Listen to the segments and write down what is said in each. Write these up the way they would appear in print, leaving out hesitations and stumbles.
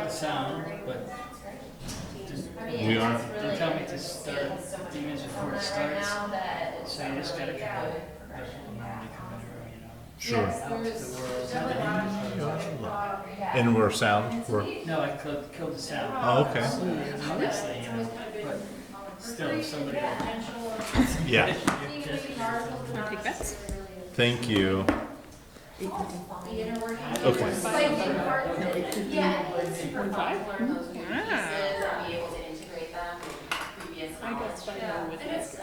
the sound, but just, We are. they tell me to start a few minutes before it starts. So you just gotta kind of let people know when they come in the room, you know. Sure. Out to the world. And we're sound. We're. No, I killed the sound. Oh, okay. Obviously, you know, but still, if somebody. Yeah. Want to take bets? Thank you. Okay. 1.5? Wow. I got spider with this.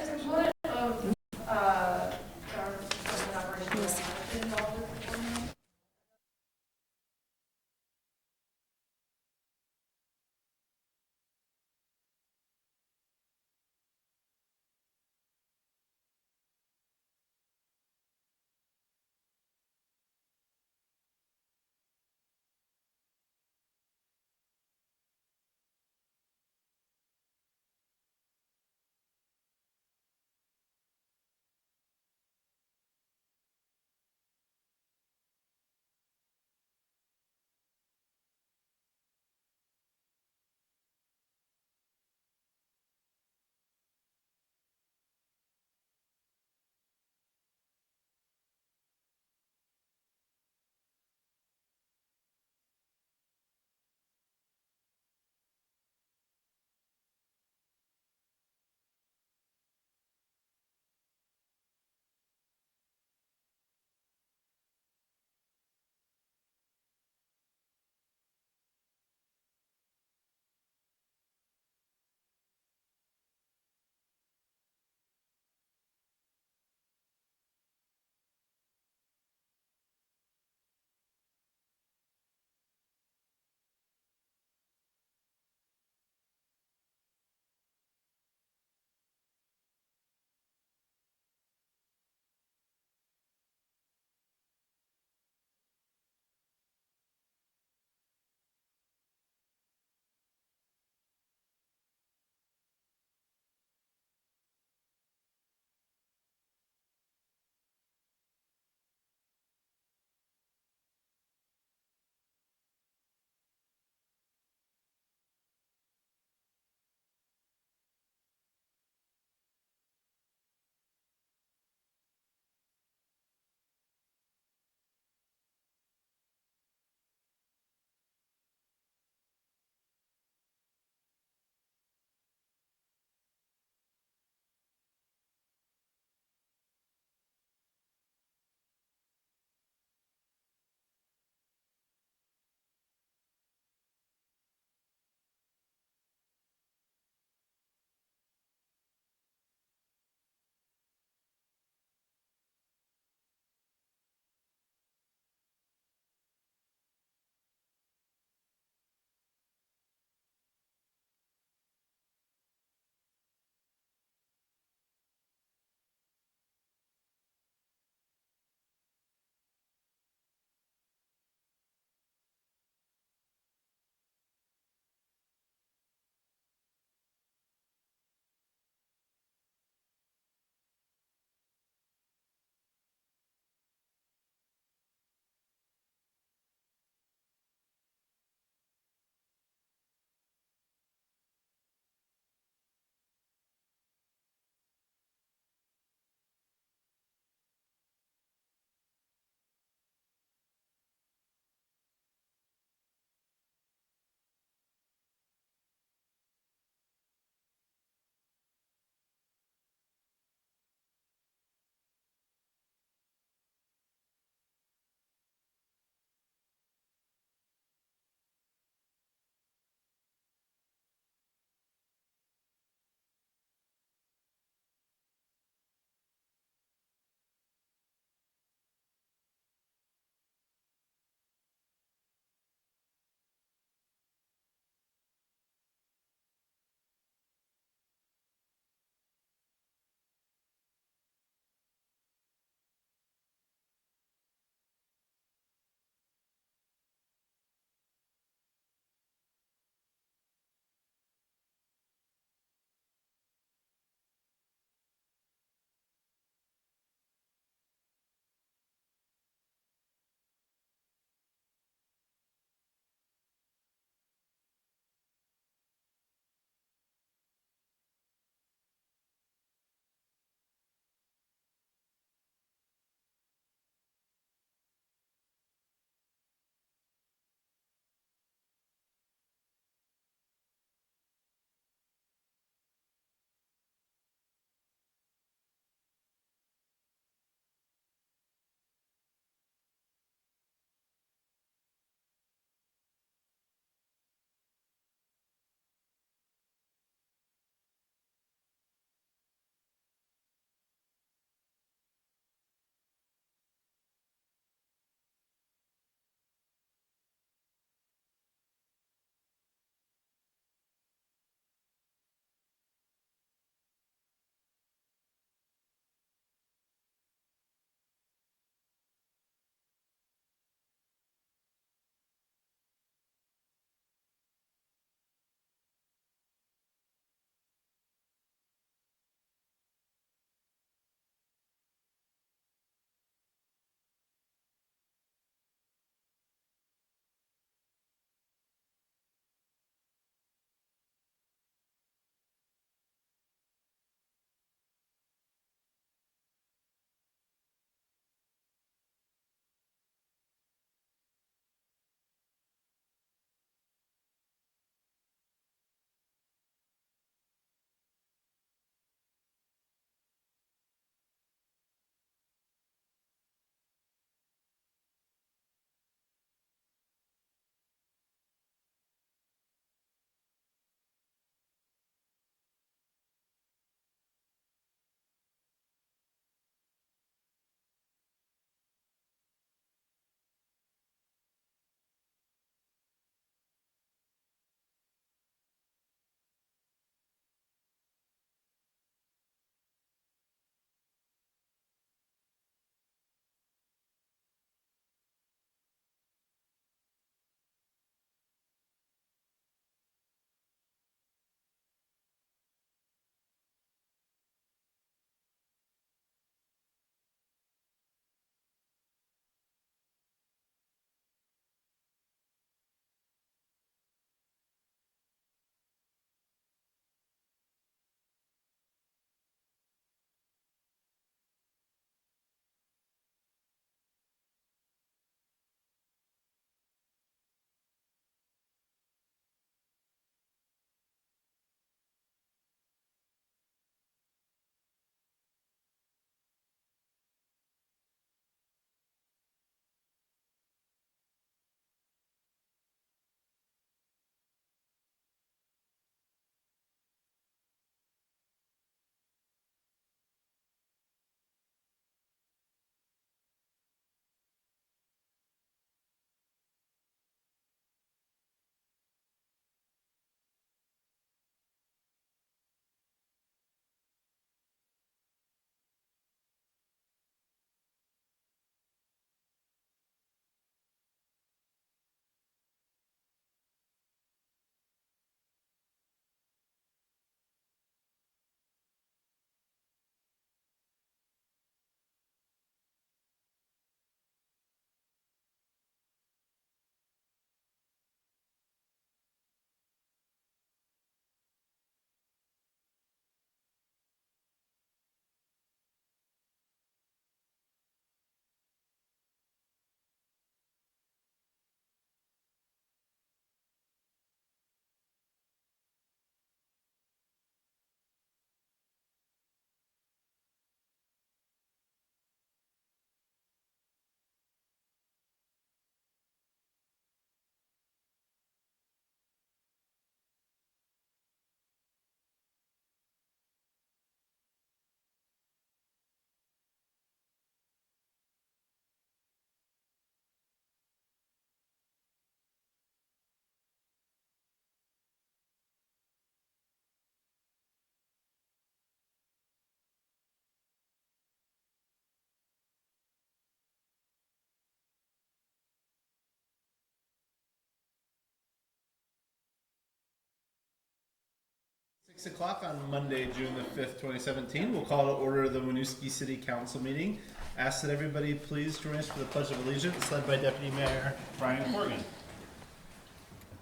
6 o'clock on Monday, June the 5th, 2017. We'll call to order the Winooski City Council meeting. Ask that everybody please join us for the Pledge of Allegiance, led by Deputy Mayor Brian Corrigan.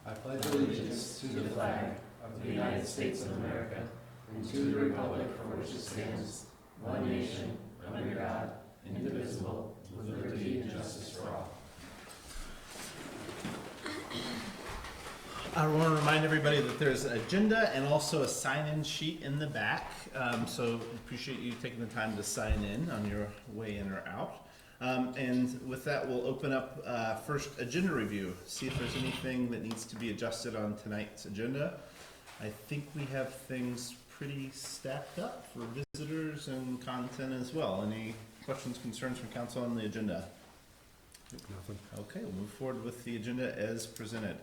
I pledge allegiance to the flag of the United States of America and to the republic for which it stands, one nation, under God, indivisible, with liberty and justice for all. I want to remind everybody that there's an agenda and also a sign-in sheet in the back. So appreciate you taking the time to sign in on your way in or out. And with that, we'll open up first agenda review. See if there's anything that needs to be adjusted on tonight's agenda. I think we have things pretty stacked up for visitors and content as well. Any questions, concerns from council on the agenda? Nothing. Okay, we'll move forward with the agenda as presented.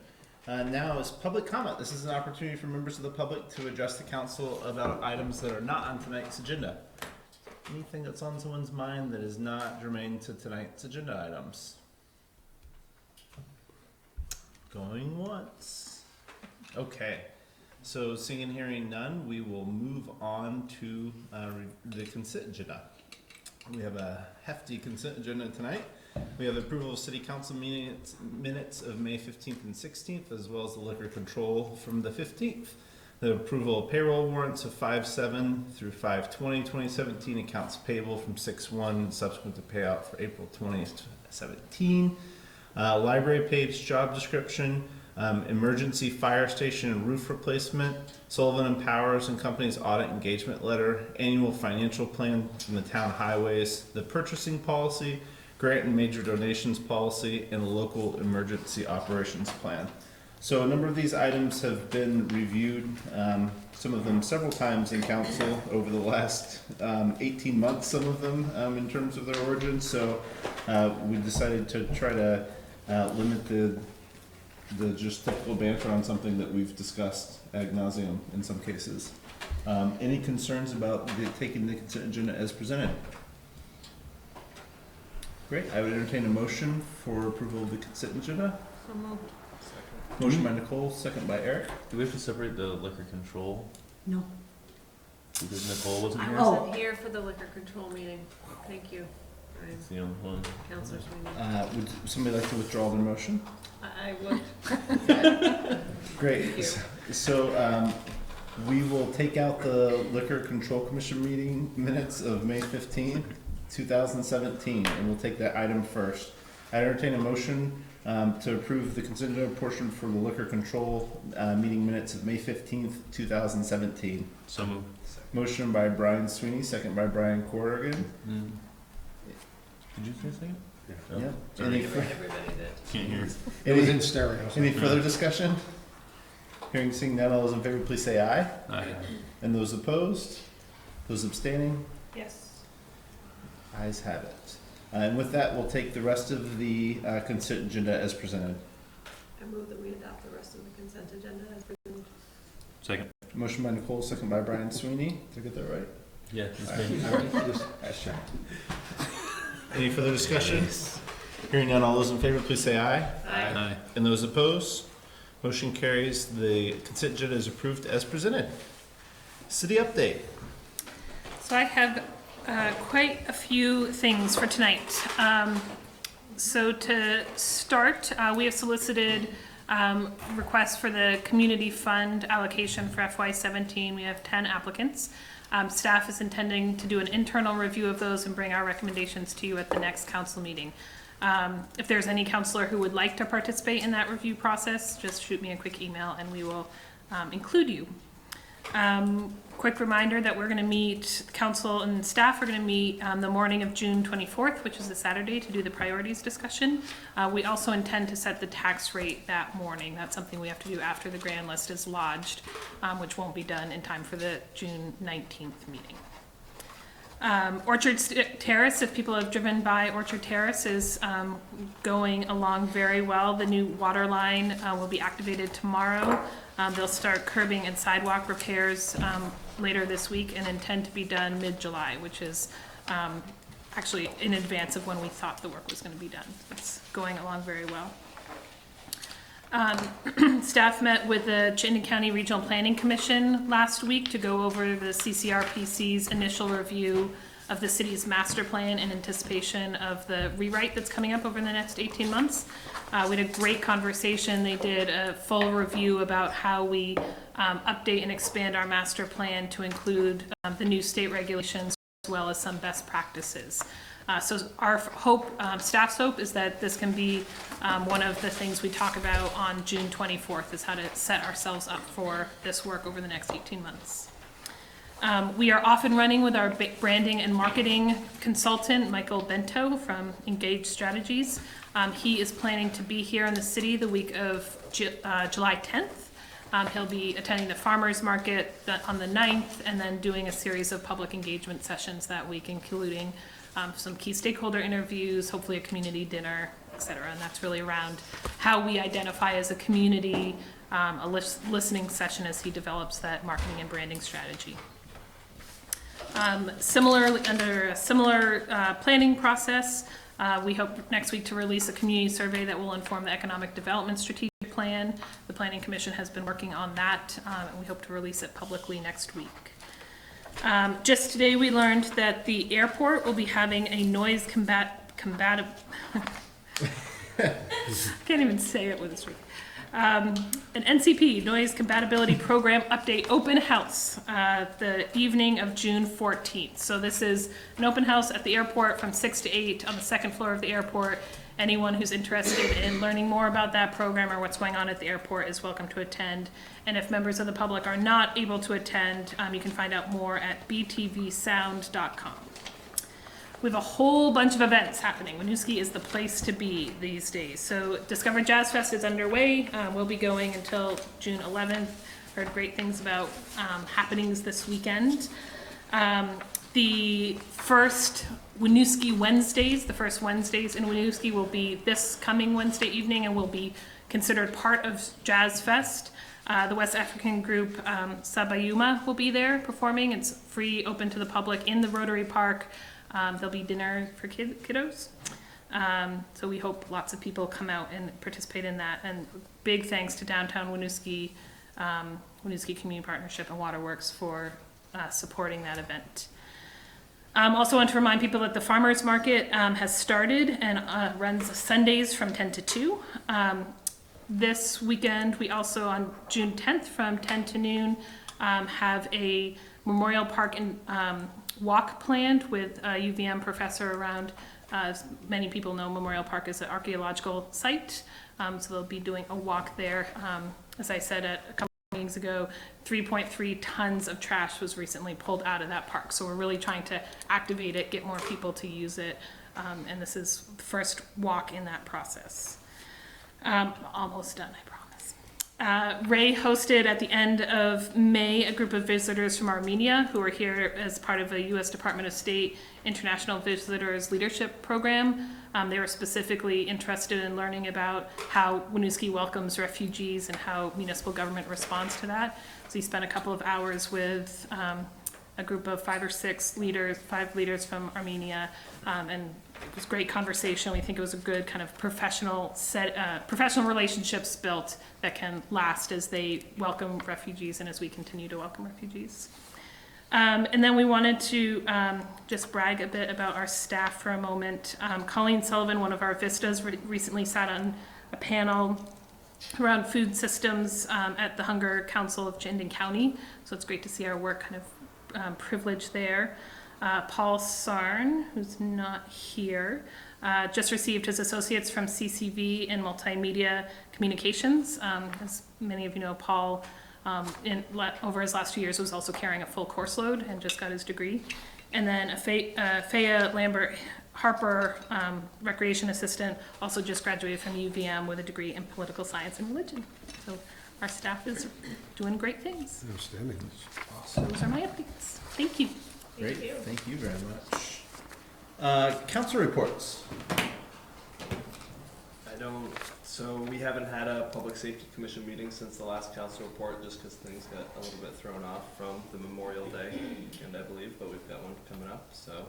Now is public comment. This is an opportunity for members of the public to address the council about items that are not on tonight's agenda. Anything that's on someone's mind that is not germane to tonight's agenda items? Going once. Okay, so seeing and hearing none, we will move on to the consent agenda. We have a hefty consent agenda tonight. We have approval of city council minutes of May 15th and 16th, as well as the liquor control from the 15th. The approval of payroll warrants of 5/7 through 5/20/2017, accounts payable from 6/1 subsequent to payout for April 2017. Library page job description, emergency fire station and roof replacement, Sullivan and Powers and Company's audit engagement letter, annual financial plan from the town highways, the purchasing policy, grant and major donations policy, and the local emergency operations plan. So a number of these items have been reviewed, some of them several times in council over the last 18 months, some of them in terms of their origin. So we decided to try to limit the just typical banter on something that we've discussed ad nauseum in some cases. Any concerns about taking the consent agenda as presented? Great, I would entertain a motion for approval of the consent agenda. So moved. Motion by Nicole, second by Eric. Do we have to separate the liquor control? No. Because Nicole wasn't I here? wasn't here for the liquor control meeting. Thank you. It's the only one. Councilors meeting. Would somebody like to withdraw their motion? I would. Great. Thank So we will take out the Liquor Control Commission meeting minutes of May 15, 2017, and we'll take that item first. I entertain a motion to approve the consent agenda portion for the Liquor Control meeting minutes of May 15th, 2017. So moved. Motion by Brian Sweeney, second by Brian Corrigan. Did you say a second? Yeah. Yep. Sorry. Any, Everybody did. Can't hear. It was in stereo. any further discussion? Hearing, seeing none, all those in favor, please say aye. Aye. And those opposed? Those abstaining? Yes. Ayes have it. And with that, we'll take the rest of the consent agenda as presented. I move that we adopt the rest of the consent agenda as presented. Second. Motion by Nicole, second by Brian Sweeney. Did I get that right? Yeah, it's Aye. me. Just checked. Any further discussion? Hearing none, all those in favor, please say aye. Aye. And those opposed? Motion carries. The consent agenda is approved as presented. City update. So I have quite a few things for tonight. So to start, we have solicited requests for the community fund allocation for FY17. We have 10 applicants. Staff is intending to do an internal review of those and bring our recommendations to you at the next council meeting. If there's any counselor who would like to participate in that review process, just shoot me a quick email and we will include you. Quick reminder that we're going to meet, council and staff are going to meet the morning of June 24th, which is a Saturday, to do the priorities discussion. We also intend to set the tax rate that morning. That's something we have to do after the grand list is lodged, which won't be done in time for the June 19th meeting. Orchard Terrace, if people have driven by Orchard Terrace, is going along very well. The new water line will be activated tomorrow. They'll start curbing and sidewalk repairs later this week and intend to be done mid-July, which is actually in advance of when we thought the work was going to be done. It's going along very well. Staff met with the Chittenden County Regional Planning Commission last week to go over the CCRPC's initial review of the city's master plan in anticipation of the rewrite that's coming up over the next 18 months. We had a great conversation. They did a full review about how we update and expand our master plan to include the new state regulations as well as some best practices. So our hope, staff's hope, is that this can be one of the things we talk about on June 24th, is how to set ourselves up for this work over the next 18 months. We are off and running with our branding and marketing consultant, Michael Bento from Engage Strategies. He is planning to be here in the city the week of July 10th. He'll be attending the farmers market on the 9th and then doing a series of public engagement sessions that week, including some key stakeholder interviews, hopefully a community dinner, et cetera. And that's really around how we identify as a community, a listening session as he develops that marketing and branding strategy. Similarly, under a similar planning process, we hope next week to release a community survey that will inform the economic development strategic plan. The Planning Commission has been working on that, and we hope to release it publicly next week. Just today we learned that the airport will be having a noise combative can't even say it with a straight. An NCP, Noise Compatibility Program Update Open House, the evening of June 14th. So this is an open house at the airport from 6 to 8 on the second floor of the airport. Anyone who's interested in learning more about that program or what's going on at the airport is welcome to attend. And if members of the public are not able to attend, you can find out more at btvsound.com. We have a whole bunch of events happening. Winooski is the place to be these days. So Discover Jazz Fest is underway. We'll be going until June 11th. Heard great things about happenings this weekend. The first Winooski Wednesdays, the first Wednesdays in Winooski, will be this coming Wednesday evening and will be considered part of Jazz Fest. The West African group Sabayuma will be there performing. It's free, open to the public in the Rotary Park. There'll be dinner for kiddos. So we hope lots of people come out and participate in that. And big thanks to Downtown Winooski, Winooski Community Partnership and Waterworks for supporting that event. Also want to remind people that the farmers market has started and runs Sundays from 10 to 2. This weekend, we also on June 10th from 10 to noon have a Memorial Park and walk planned with a UVM professor around. As many people know, Memorial Park is an archaeological site, so they'll be doing a walk there. As I said a couple of meetings ago, 3.3 tons of trash was recently pulled out of that park, so we're really trying to activate it, get more people to use it, and this is the first walk in that process. Almost done, I promise. Ray hosted at the end of May a group of visitors from Armenia who are here as part of a U.S. Department of State International Visitors Leadership Program. They were specifically interested in learning about how Winooski welcomes refugees and how municipal government responds to that. So he spent a couple of hours with a group of 5 leaders from Armenia, and it was a great conversation. We think it was a good kind of professional relationships built that can last as they welcome refugees and as we continue to welcome refugees. And then we wanted to just brag a bit about our staff for a moment. Colleen Sullivan, one of our Vistas, recently sat on a panel around food systems at the Hunger Council of Chittenden County. So it's great to see our work kind of privileged there. Paul Sarn, who's not here, just received his associates from CCV in multimedia communications. As many of you know, Paul, over his last few years, was also carrying a full course load and just got his degree. And then Faya Lambert Harper, recreation assistant, also just graduated from UVM with a degree in political science and religion. So our staff is doing great things. Outstanding. Awesome. Those are my updates. Thank you. Great, thank you very much. Council reports. So we haven't had a public safety commission meeting since the last council report, just because things got a little bit thrown off from the Memorial Day weekend, I believe, but we've got one coming up. So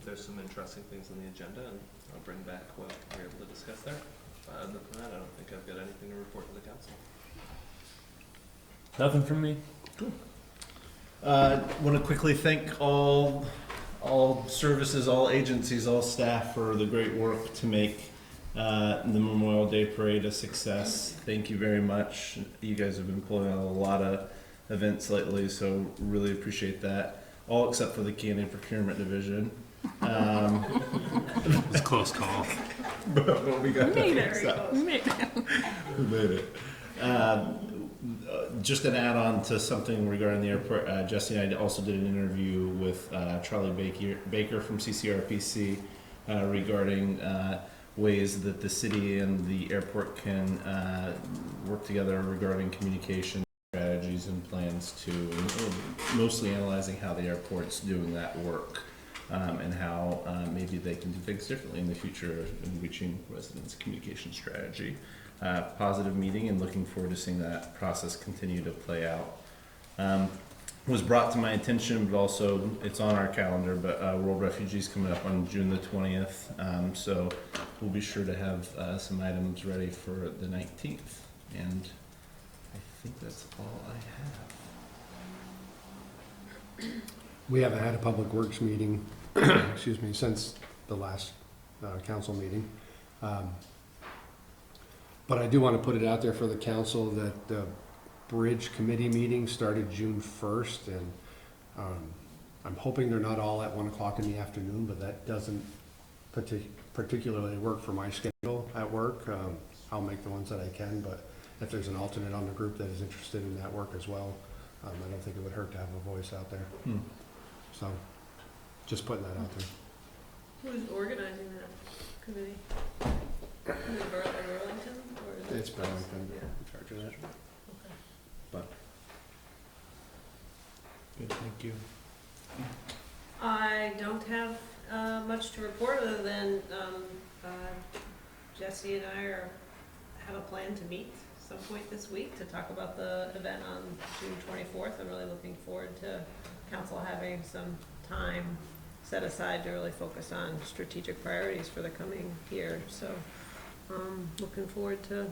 there's some interesting things on the agenda, and I'll bring back what we're able to discuss there. Other than that, I don't think I've got anything to report to the council. Nothing from me. Want to quickly thank all services, all agencies, all staff for the great work to make the Memorial Day Parade a success. Thank you very much. You guys have been pulling out a lot of events lately, so really appreciate that. All except for the Candy Procurement Division. It's a close call. But we got We made that fixed it. up. We made it. We made it. Just an add-on to something regarding the airport, Jesse and I also did an interview with Charlie Baker from CCRPC regarding ways that the city and the airport can work together regarding communication strategies and plans to, mostly analyzing how the airport's doing that work and how maybe they can do things differently in the future in reaching residents' communication strategy. Positive meeting and looking forward to seeing that process continue to play out. Was brought to my attention, but also it's on our calendar, but World Refugees coming up on June the 20th. So we'll be sure to have some items ready for the 19th. And I think that's all I have. We haven't had a public works meeting, excuse me, since the last council meeting. But I do want to put it out there for the council that the bridge committee meeting started June 1st, and I'm hoping they're not all at 1 o'clock in the afternoon, but that doesn't particularly work for my schedule at work. I'll make the ones that I can, but if there's an alternate on the group that is interested in that work as well, I don't think it would hurt to have a voice out there. So, just putting that out there. Who's organizing that committee? Is it Burlington, or is it? It's Burlington, Yeah. in charge of that. Okay. But, Good, thank you. I don't have much to report other than Jesse and I have a plan to meet some point this week to talk about the event on June 24th. I'm really looking forward to council having some time set aside to really focus on strategic priorities for the coming year. So looking forward to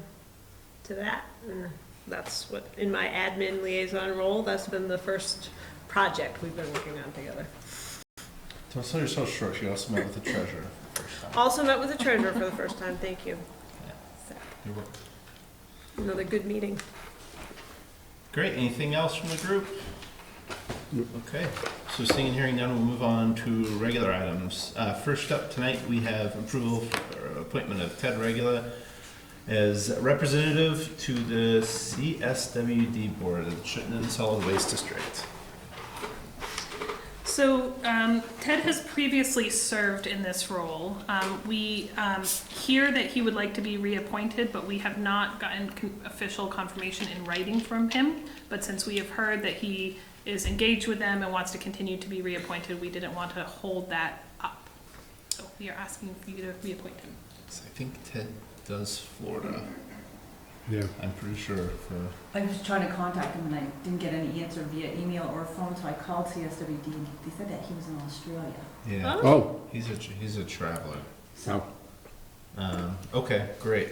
that. And that's what, in my admin liaison role, that's been the first project we've been working on together. Don't sell yourself short. You also met with the treasurer for the first time. Also met with the treasurer for the first time. Thank you. You're welcome. Another good meeting. Great. Anything else from the group? Okay. So seeing and hearing none, we'll move on to regular items. First up tonight, we have approval or appointment of Ted Regula as representative to the CSWD board of the Chittenden Solid Waste District. So Ted has previously served in this role. We hear that he would like to be reappointed, but we have not gotten official confirmation in writing from him. But since we have heard that he is engaged with them and wants to continue to be reappointed, we didn't want to hold that up. So we are asking for you to reappoint him. So I think Ted does Florida. yeah. I'm pretty sure for. I was trying to contact him and I didn't get any answer via email or phone, so I called CSWD and they said that he was in Australia. Yeah. Oh, He's a traveler. so, Okay, great.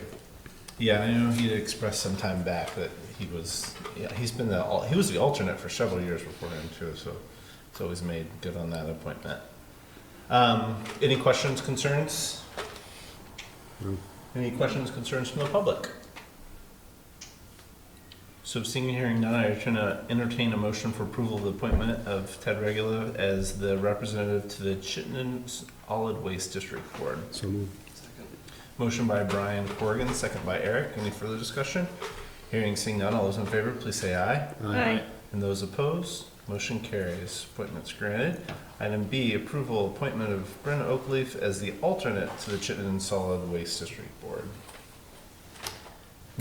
Yeah, I know he expressed some time back that he was. Yeah, he was the alternate for several years before him too. So it's always made good on that appointment. Any questions, concerns? No. Any questions, concerns from the public? So seeing and hearing none, I turn to entertain a motion for approval of the appointment of Ted Regula as the representative to the Chittenden Solid Waste District Board. so moved. Motion by Brian Corrigan, second by Eric. Any further discussion? Hearing, seeing none, all those in favor, please say aye. Aye. And those opposed, motion carries. Appointment's granted. Item B, approval appointment of Brenda Oakleaf as the alternate to the Chittenden Solid Waste District Board.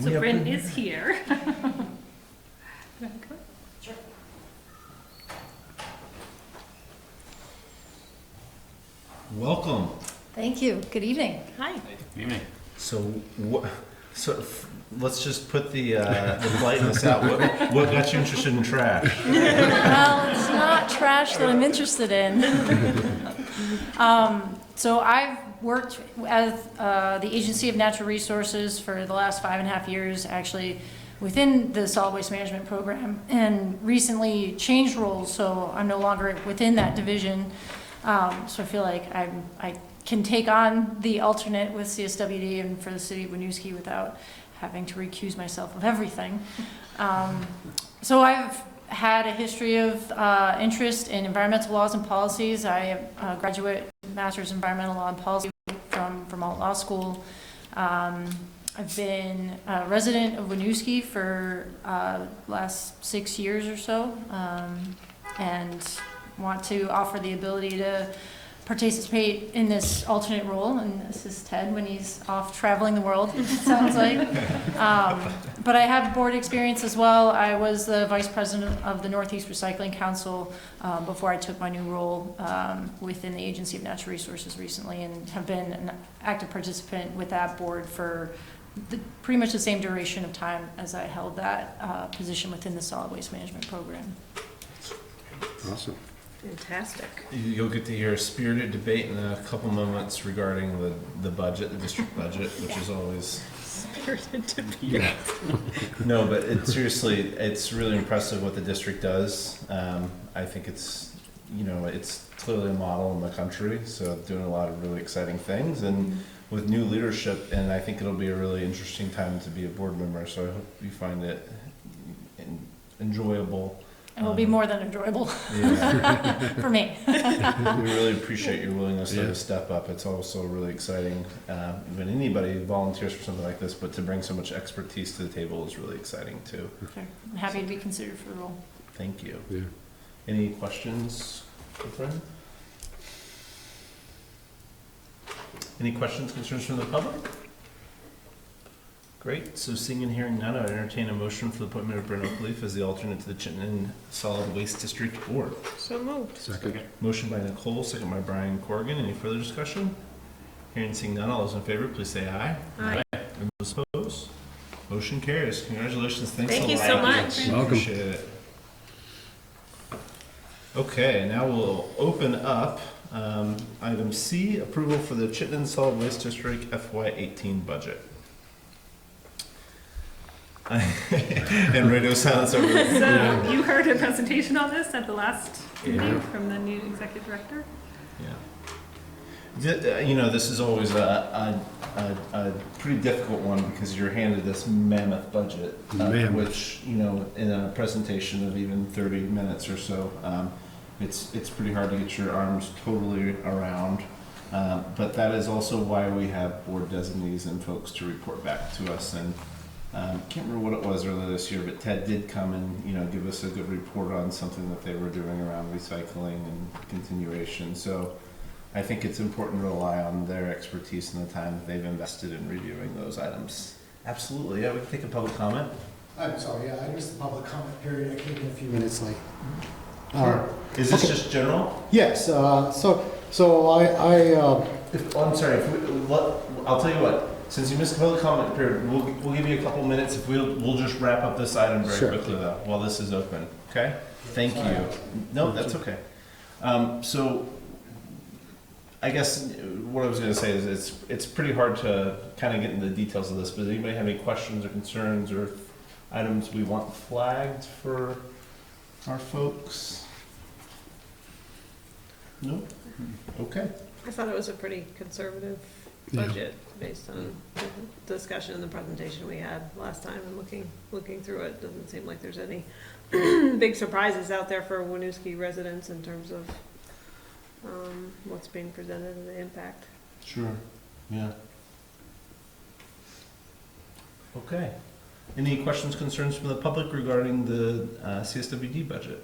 So Bryn is here. Welcome. Thank you. Good evening. Hi. Good evening. So let's just put the politeness out. What got you interested in trash? Well, it's not trash that I'm interested in. So I've worked as the Agency of Natural Resources for the last 5.5 years, actually within the solid waste management program, and recently changed roles, so I'm no longer within that division. So I feel like I can take on the alternate with CSWD and for the city of Winooski without having to recuse myself of everything. So I've had a history of interest in environmental laws and policies. I am a graduate master's in environmental law and policy from Vermont Law School. I've been a resident of Winooski for last 6 years or so, and want to offer the ability to participate in this alternate role and assist Ted when he's off traveling the world, it sounds like. But I have board experience as well. I was the vice president of the Northeast Recycling Council before I took my new role within the Agency of Natural Resources recently, and have been an active participant with that board for pretty much the same duration of time as I held that position within the solid waste management program. Awesome. Fantastic. You'll get to hear a spirited debate in a couple moments regarding the budget, the district budget, which is always Spirited debate. yeah. No, but seriously, it's really impressive what the district does. I think it's clearly a model in the country, so doing a lot of really exciting things, and with new leadership, and I think it'll be a really interesting time to be a board member. So I hope you find it enjoyable. It will be more than enjoyable Yeah. for me. We really appreciate your willingness to step up. It's also really exciting when anybody volunteers for something like this, but to bring so much expertise to the table is really exciting too. Sure. I'm happy to be considered for the role. Thank you. Yeah. Any questions, friend? Any questions, concerns from the public? Great. So seeing and hearing none, I would entertain a motion for the appointment of Brent Oakleaf as the alternate to the Chittenden Solid Waste District Board. So moved. Second. Motion by Nicole, second by Brian Corrigan. Any further discussion? Hearing and seeing none, all those in favor, please say aye. Aye. And those opposed? Motion carries. Congratulations. Thanks Thank a you lot. so much. Welcome. Appreciate it. Okay, now we'll open up item C, approval for the Chittenden Solid Waste District FY18 budget. And radio silence over there. So you heard a presentation on this at the last meeting from the new executive director? Yeah. This is always a pretty difficult one because you're handed this mammoth budget, which, in a presentation of even 30 minutes or so, it's pretty hard to get your arms totally around. But that is also why we have board designees and folks to report back to us. And can't remember what it was earlier this year, but Ted did come and give us a good report on something that they were doing around recycling and continuation. So I think it's important to rely on their expertise and the time that they've invested in reviewing those items. Absolutely. Yeah, we can take a public comment. I'm sorry, I missed the public comment period. I came in a few minutes late. Is this just general? Yes, so I'm sorry. I'll tell you what. Since you missed the public comment period, we'll give you a couple minutes. If we'll just wrap up this item very quickly though, while this is open. Okay? Thank you. No, that's okay. So I guess what I was going to say is it's pretty hard to kind of get into the details of this. But does anybody have any questions or concerns or items we want flagged for our folks? No? Okay. I thought it was a pretty conservative budget based on the discussion and the presentation we had last time, and looking through it, doesn't seem like there's any big surprises out there for Winooski residents in terms of what's being presented and the impact. Sure. Yeah. Okay. Any questions, concerns from the public regarding the CSWD budget?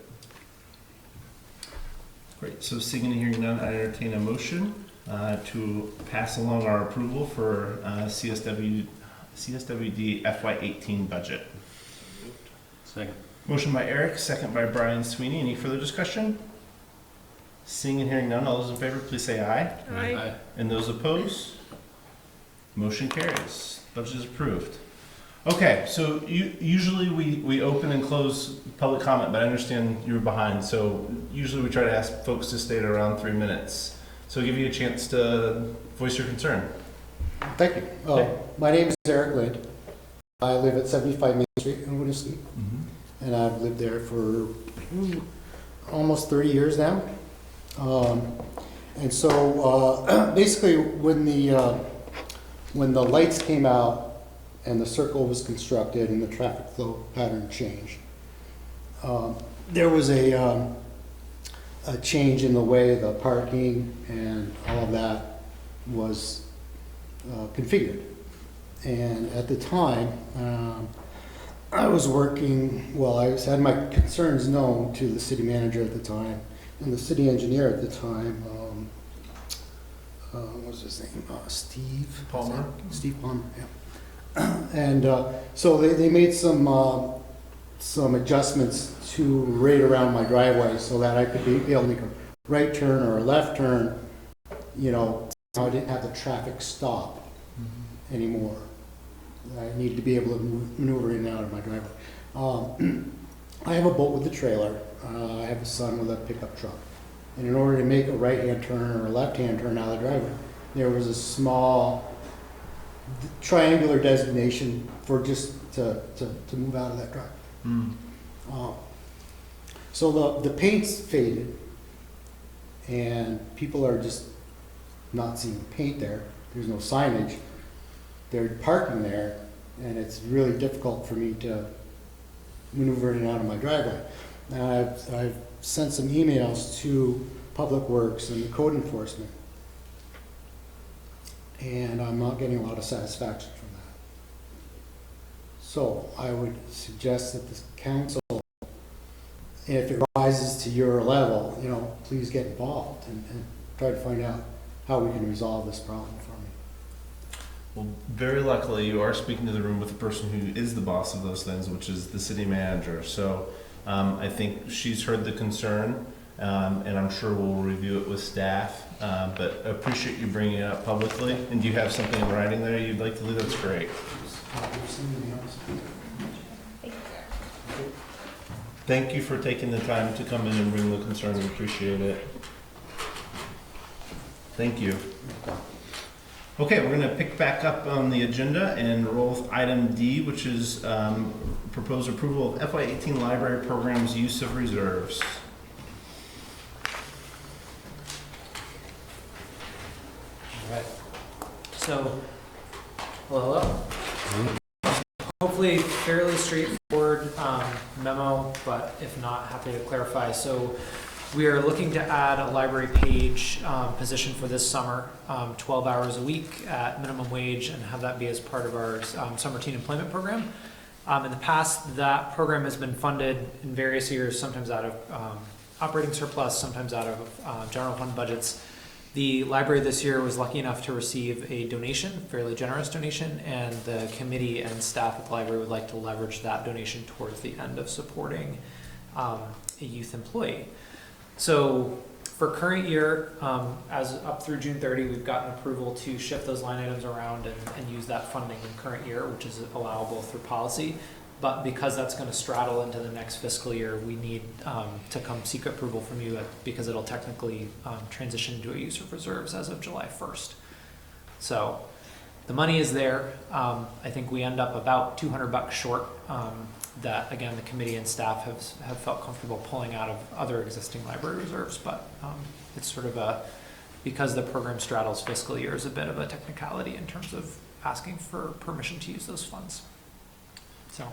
Great. So seeing and hearing none, I entertain a motion to pass along our approval for CSWD FY18 budget. Second. Motion by Eric, second by Brian Sweeney. Any further discussion? Seeing and hearing none, all those in favor, please say aye. Aye. And those opposed? Motion carries. Budget is approved. Okay, so usually we open and close public comment, but I understand you were behind, so usually we try to ask folks to stay at around 3 minutes. So I'll give you a chance to voice your concern. Thank you. My name is Eric Lind. I live at 75 Main Street in Winooski, and I've lived there for almost 30 years now. And so basically when the lights came out and the circle was constructed and the traffic flow pattern changed, there was a change in the way the parking and all of that was configured. And at the time, I was working, well, I had my concerns known to the city manager at the time and the city engineer at the time. What was his name? Steve Palmer. Steve Palmer, yeah. And so they made some adjustments to right around my driveway so that I could be able to make a right turn or a left turn, you know, so I didn't have the traffic stop anymore. I needed to be able to maneuver in and out of my driveway. I have a boat with a trailer. I have a son with a pickup truck. And in order to make a right-hand turn or a left-hand turn out of the driveway, there was a small triangular designation for just to move out of that drive. So the paint's faded, and people are just not seeing paint there. There's no signage. They're parking there, and it's really difficult for me to maneuver in and out of my driveway. And I've sent some emails to Public Works and the code enforcement, and I'm not getting a lot of satisfaction from that. So I would suggest that the council, if it rises to your level, you know, please get involved and try to find out how we can resolve this problem for me. Well, very luckily, you are speaking to the room with the person who is the boss of those things, which is the city manager. So I think she's heard the concern, and I'm sure we'll review it with staff. But I appreciate you bringing it up publicly. And do you have something in writing there you'd like to leave? That's great. Thank you for taking the time to come in and bring the concern. We appreciate it. Thank you. Okay, we're going to pick back up on the agenda and roll with item D, which is proposed approval of FY18 library programs use of reserves. All right. So, hello. Hopefully fairly straightforward memo, but if not, happy to clarify. So we are looking to add a library page position for this summer, 12 hours a week at minimum wage, and have that be as part of our summer teen employment program. In the past, that program has been funded in various years, sometimes out of operating surplus, sometimes out of general fund budgets. The library this year was lucky enough to receive a donation, fairly generous donation, and the committee and staff at the library would like to leverage that donation towards the end of supporting a youth employee. So for current year, as up through June 30, we've gotten approval to shift those line items around and use that funding in current year, which is allowable through policy. But because that's going to straddle into the next fiscal year, we need to come seek approval from you because it'll technically transition to a use of reserves as of July 1st. So the money is there. I think we end up about $200 short. That again, the committee and staff have felt comfortable pulling out of other existing library reserves, but it's sort of because the program straddles fiscal years, a bit of a technicality in terms of asking for permission to use those funds. So,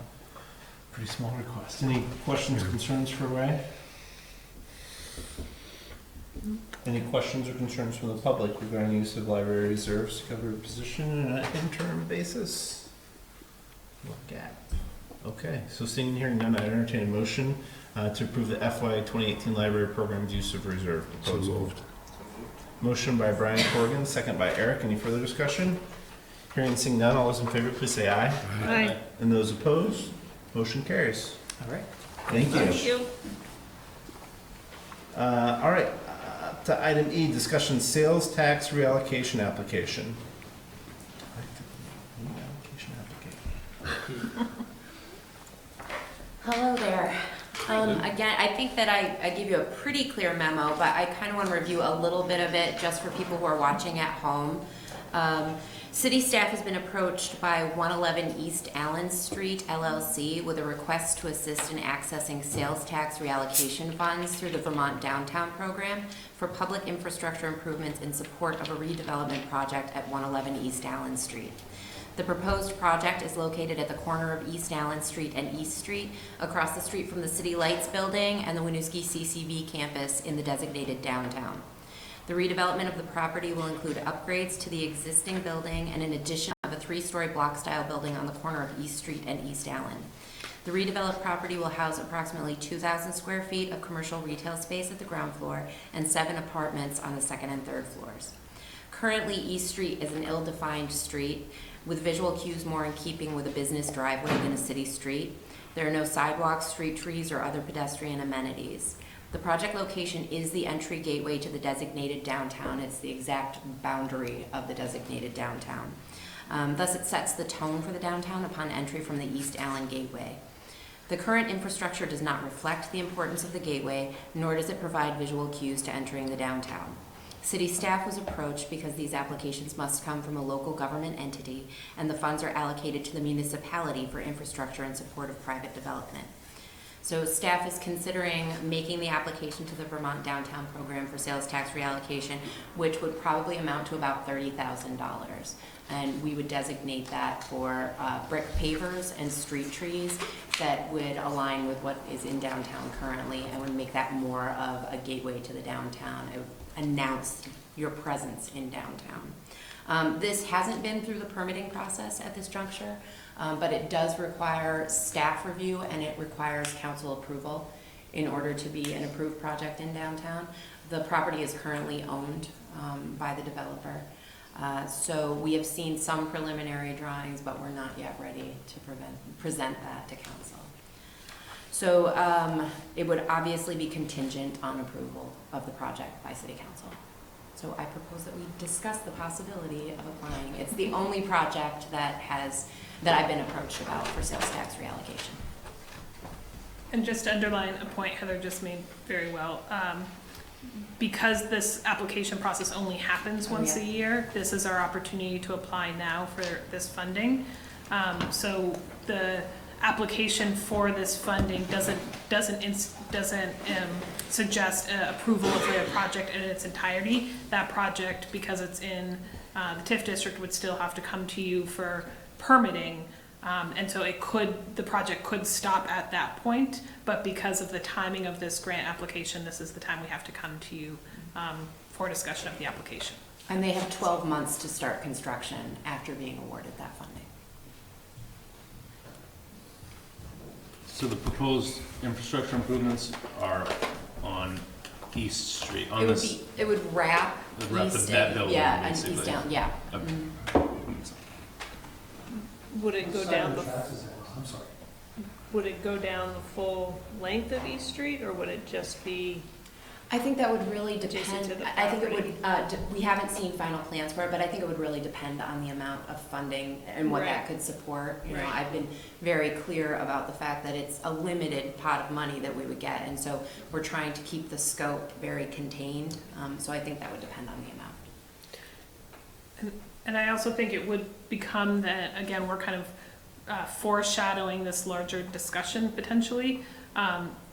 pretty small request. Any questions or concerns for Ray? Any questions or concerns from the public regarding use of library reserves to cover a position on an interim basis? Look at. Okay, so seeing and hearing none, I entertain a motion to approve the FY 2018 library program's use of reserve proposal. So moved. Motion by Brian Corrigan, second by Eric. Any further discussion? Hearing and seeing none, all those in favor, please say aye. Aye. And those opposed, motion carries. all right. Thank you. Thank you. All right, to item E, discussion sales tax reallocation application. Reallocation application. Hello there. Again, I think that I gave you a pretty clear memo, but I kind of want to review a little bit of it just for people who are watching at home. City staff has been approached by 111 East Allen Street LLC with a request to assist in accessing sales tax reallocation funds through the Vermont Downtown Program for public infrastructure improvements in support of a redevelopment project at 111 East Allen Street. The proposed project is located at the corner of East Allen Street and East Street, across the street from the City Lights Building and the Winooski CCV campus in the designated downtown. The redevelopment of the property will include upgrades to the existing building and an addition of a 3-story block-style building on the corner of East Street and East Allen. The redeveloped property will house approximately 2,000 square feet of commercial retail space at the ground floor and 7 apartments on the second and third floors. Currently, East Street is an ill-defined street with visual cues more in keeping with a business driveway than a city street. There are no sidewalks, street trees, or other pedestrian amenities. The project location is the entry gateway to the designated downtown. It's the exact boundary of the designated downtown. Thus, it sets the tone for the downtown upon entry from the East Allen Gateway. The current infrastructure does not reflect the importance of the gateway, nor does it provide visual cues to entering the downtown. City staff was approached because these applications must come from a local government entity, and the funds are allocated to the municipality for infrastructure in support of private development. So staff is considering making the application to the Vermont Downtown Program for sales tax reallocation, which would probably amount to about $30,000. And we would designate that for brick pavers and street trees that would align with what is in downtown currently and would make that more of a gateway to the downtown. It would announce your presence in downtown. This hasn't been through the permitting process at this juncture. But it does require staff review and it requires council approval in order to be an approved project in downtown. The property is currently owned by the developer. So we have seen some preliminary drawings, but we're not yet ready to present that to council. So it would obviously be contingent on approval of the project by City Council. So I propose that we discuss the possibility of applying. It's the only project that I've been approached about for sales tax reallocation. And just to underline a point Heather just made very well, because this application process only happens once a year, this is our opportunity to apply now for this funding. So the application for this funding doesn't suggest approval of the project in its entirety. That project, because it's in the TIF district, would still have to come to you for permitting, and so the project could stop at that point, but because of the timing of this grant application, this is the time we have to come to you for discussion of the application. And they have 12 months to start construction after being awarded that funding. So the proposed infrastructure improvements are on East Street, on It would wrap East that building, and basically. East down, yeah. Okay. Would it go down I'm sorry. would it go down the full length of East Street, or would it just be? I think that would really Adjacent depend. to the I think it would, we haven't seen final plans for it, but I think it would really depend on the amount of funding and what that could support. You know, Right. I've been very clear about the fact that it's a limited pot of money that we would get, and so we're trying to keep the scope very contained. So I think that would depend on the amount. And I also think it would become that, again, we're kind of foreshadowing this larger discussion potentially.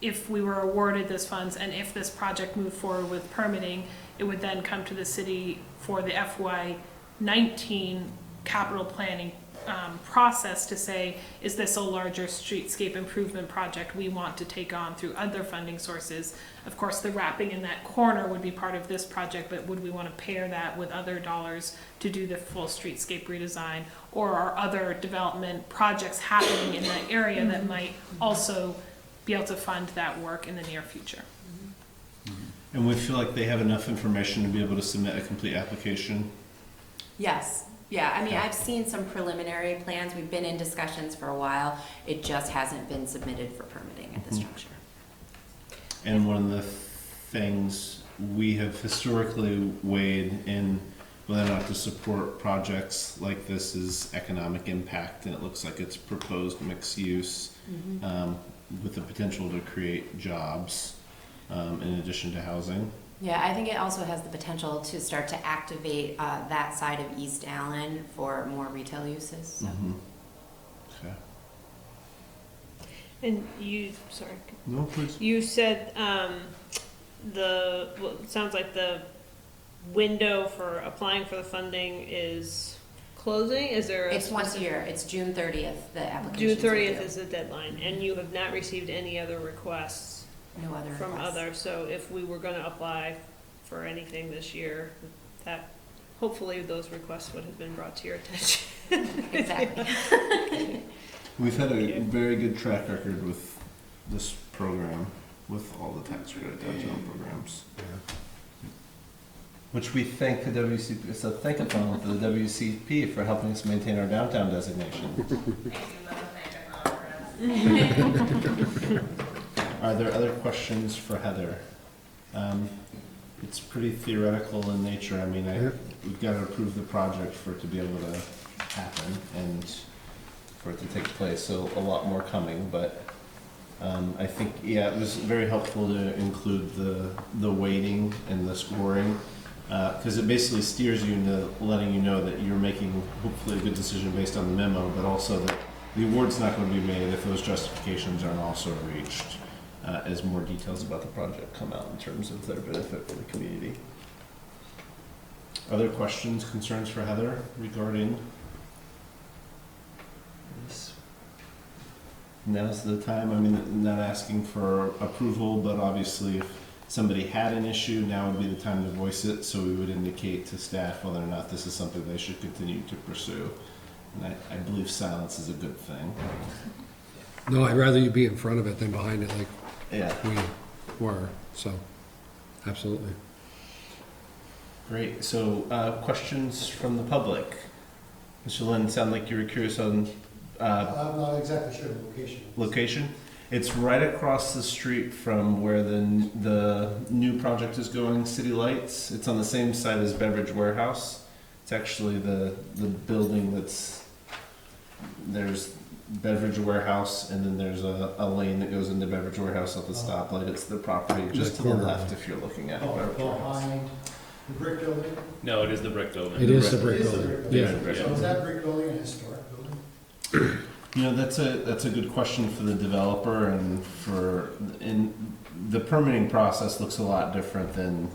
If we were awarded this funds and if this project moved forward with permitting, it would then come to the city for the FY19 capital planning process to say, is this a larger streetscape improvement project we want to take on through other funding sources? Of course, the wrapping in that corner would be part of this project, but would we want to pair that with other dollars to do the full streetscape redesign? Or are other development projects happening in that area that might also be able to fund that work in the near future? And we feel like they have enough information to be able to submit a complete application? Yes. Yeah, I mean, I've seen some preliminary plans. We've been in discussions for a while. It just hasn't been submitted for permitting at this juncture. And one of the things we have historically weighed in whether or not to support projects like this is economic impact, and it looks like it's proposed mixed use. with the potential to create jobs, in addition to housing. Yeah, I think it also has the potential to start to activate that side of East Allen for more retail uses. So. Okay. And you, sorry, No, please. you said, well, it sounds like the window for applying for the funding is closing, is there? It's once a year, it's June 30th, the application. June 30th is the deadline, and you have not received any other requests? No other From requests. others, so if we were gonna apply for anything this year, that, hopefully those requests would have been brought to your attention. Exactly. We've had a very good track record with this program, with all the tax credit downtown programs. Which we thank the WCP, it's a thank-a-thon for the WCP for helping us maintain our downtown designation. Are there other questions for Heather? It's pretty theoretical in nature. I mean, we've got to approve the project for it to be able to happen and for it to take place, so a lot more coming, but I think, yeah, it was very helpful to include the weighting and the scoring, because it basically steers you into letting you know that you're making hopefully a good decision based on the memo, but also that the award's not going to be made if those justifications aren't also reached, as more details about the project come out in terms of their benefit for the community. Other questions, concerns for Heather regarding this? Now's the time. I mean, not asking for approval, but obviously if somebody had an issue, now would be the time to voice it, so we would indicate to staff whether or not this is something they should continue to pursue. And I believe silence is a good thing. No, I'd rather you be in front of it than behind it like Yeah. we were, so, absolutely. Great. So, questions from the public? Mr. Lynn, sound like you were curious on I'm not exactly sure the location. location? It's right across the street from where the new project is going, City Lights. It's on the same side as Beverage Warehouse. It's actually the building there's Beverage Warehouse, and then there's a lane that goes into Beverage Warehouse at the stoplight. It's the property just to the left if you're looking at Beverage Warehouse. Behind the brick building? No, it is the brick building. It is the brick It is the building, brick yeah. building. So is that brick building a historic building? You know, that's a good question for the developer, and the permitting process looks a lot different than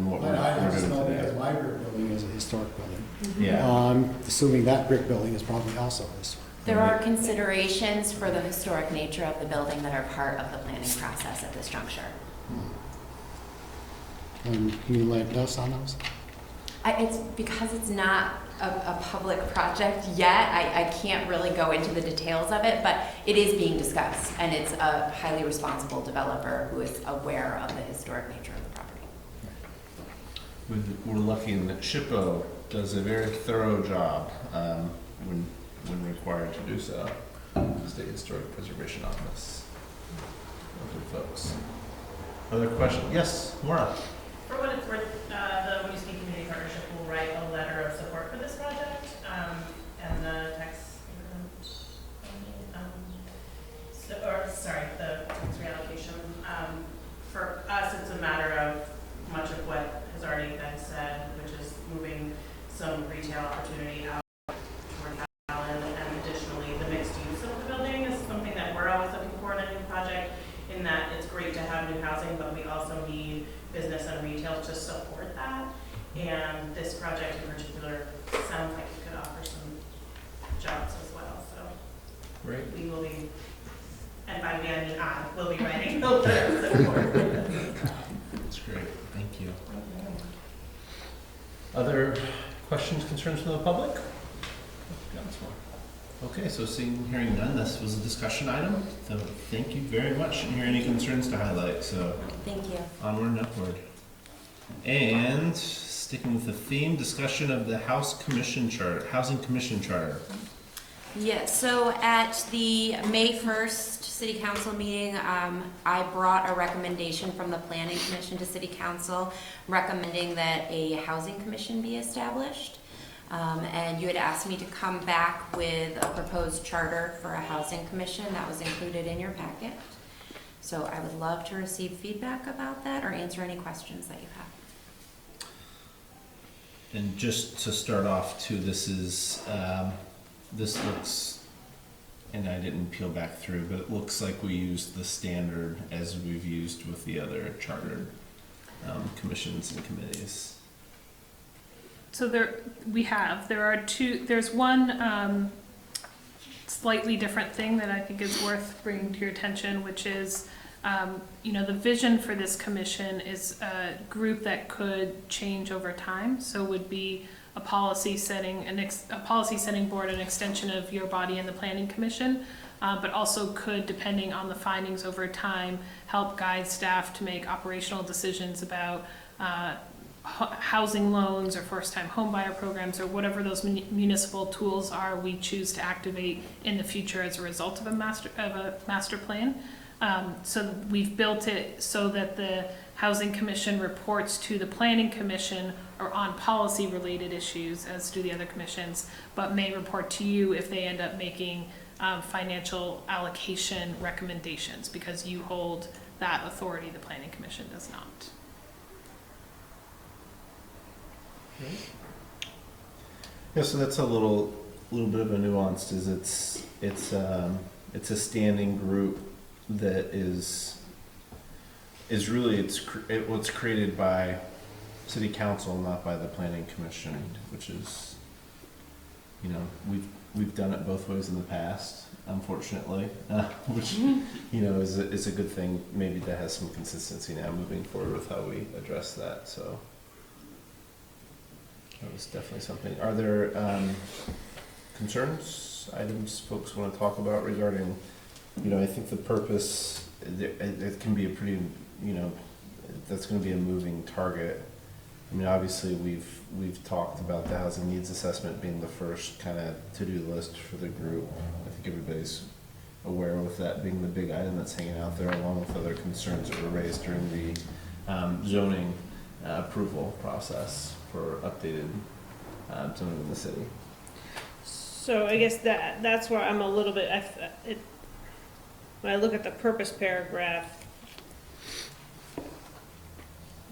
what we're I just doing know today. because my brick building is a historic building. Yeah. I'm assuming that brick building is probably also historic. There are considerations for the historic nature of the building that are part of the planning process at this juncture. And can you enlighten us on those? It's because it's not a public project yet, I can't really go into the details of it, but it is being discussed, and it's a highly responsible developer who is aware of the historic nature of the property. We're lucky in that SHPO does a very thorough job when required to do so. State Historic Preservation Office. Good folks. Other questions? Yes, Maura. For what it's worth, the Winooski Community Partnership will write a letter of support for this project, and the tax increment, the tax reallocation. For us, it's a matter of much of what has already been said, which is moving some retail opportunity out toward Allen, and additionally, the mixed use of the building is something that we're always looking for in a new project, in that it's great to have new housing, but we also need business and retail to support that. And this project in particular sounds like it could offer some jobs as well, so. Great. We will be, and by we I mean I, will be writing the letter of support. That's great. Thank you. Other questions, concerns from the public? Okay, so seeing, hearing none, this was a discussion item, so thank you very much. Didn't hear any concerns to highlight, so Thank you. onward and upward. And sticking with the theme, discussion of the Housing Commission Charter. Yes, so at the May 1st City Council meeting, I brought a recommendation from the Planning Commission to City Council recommending that a housing commission be established. And you had asked me to come back with a proposed charter for a housing commission that was included in your packet. So I would love to receive feedback about that or answer any questions that you have. And just to start off too, this looks, and I didn't peel back through, but it looks like we used the standard as we've used with the other chartered commissions and committees. So there are two, there's one slightly different thing that I think is worth bringing to your attention, which is, the vision for this commission is a group that could change over time. So would be a policy setting board, an extension of your body and the planning commission, but also could, depending on the findings over time, help guide staff to make operational decisions about housing loans or first-time homebuyer programs or whatever those municipal tools are we choose to activate in the future as a result of a master plan. So we've built it so that the Housing Commission reports to the Planning Commission or on policy-related issues, as do the other commissions, but may report to you if they end up making financial allocation recommendations, because you hold that authority, the Planning Commission does not. Yeah, so that's a little bit of a nuanced, is it's a standing group that is really, what's created by city council, not by the planning commission, which is, we've done it both ways in the past, unfortunately, which, is a good thing, maybe that has some consistency now moving forward with how we address that, so. That was definitely something. Are there concerns, items folks want to talk about regarding, I think the purpose, it can be a pretty, that's going to be a moving target. I mean, obviously we've talked about the housing needs assessment being the first kind of to-do list for the group. I think everybody's aware with that being the big item that's hanging out there, along with other concerns that were raised during the zoning approval process for updated zoning in the city. So I guess that's where I'm a little bit, when I look at the purpose paragraph, it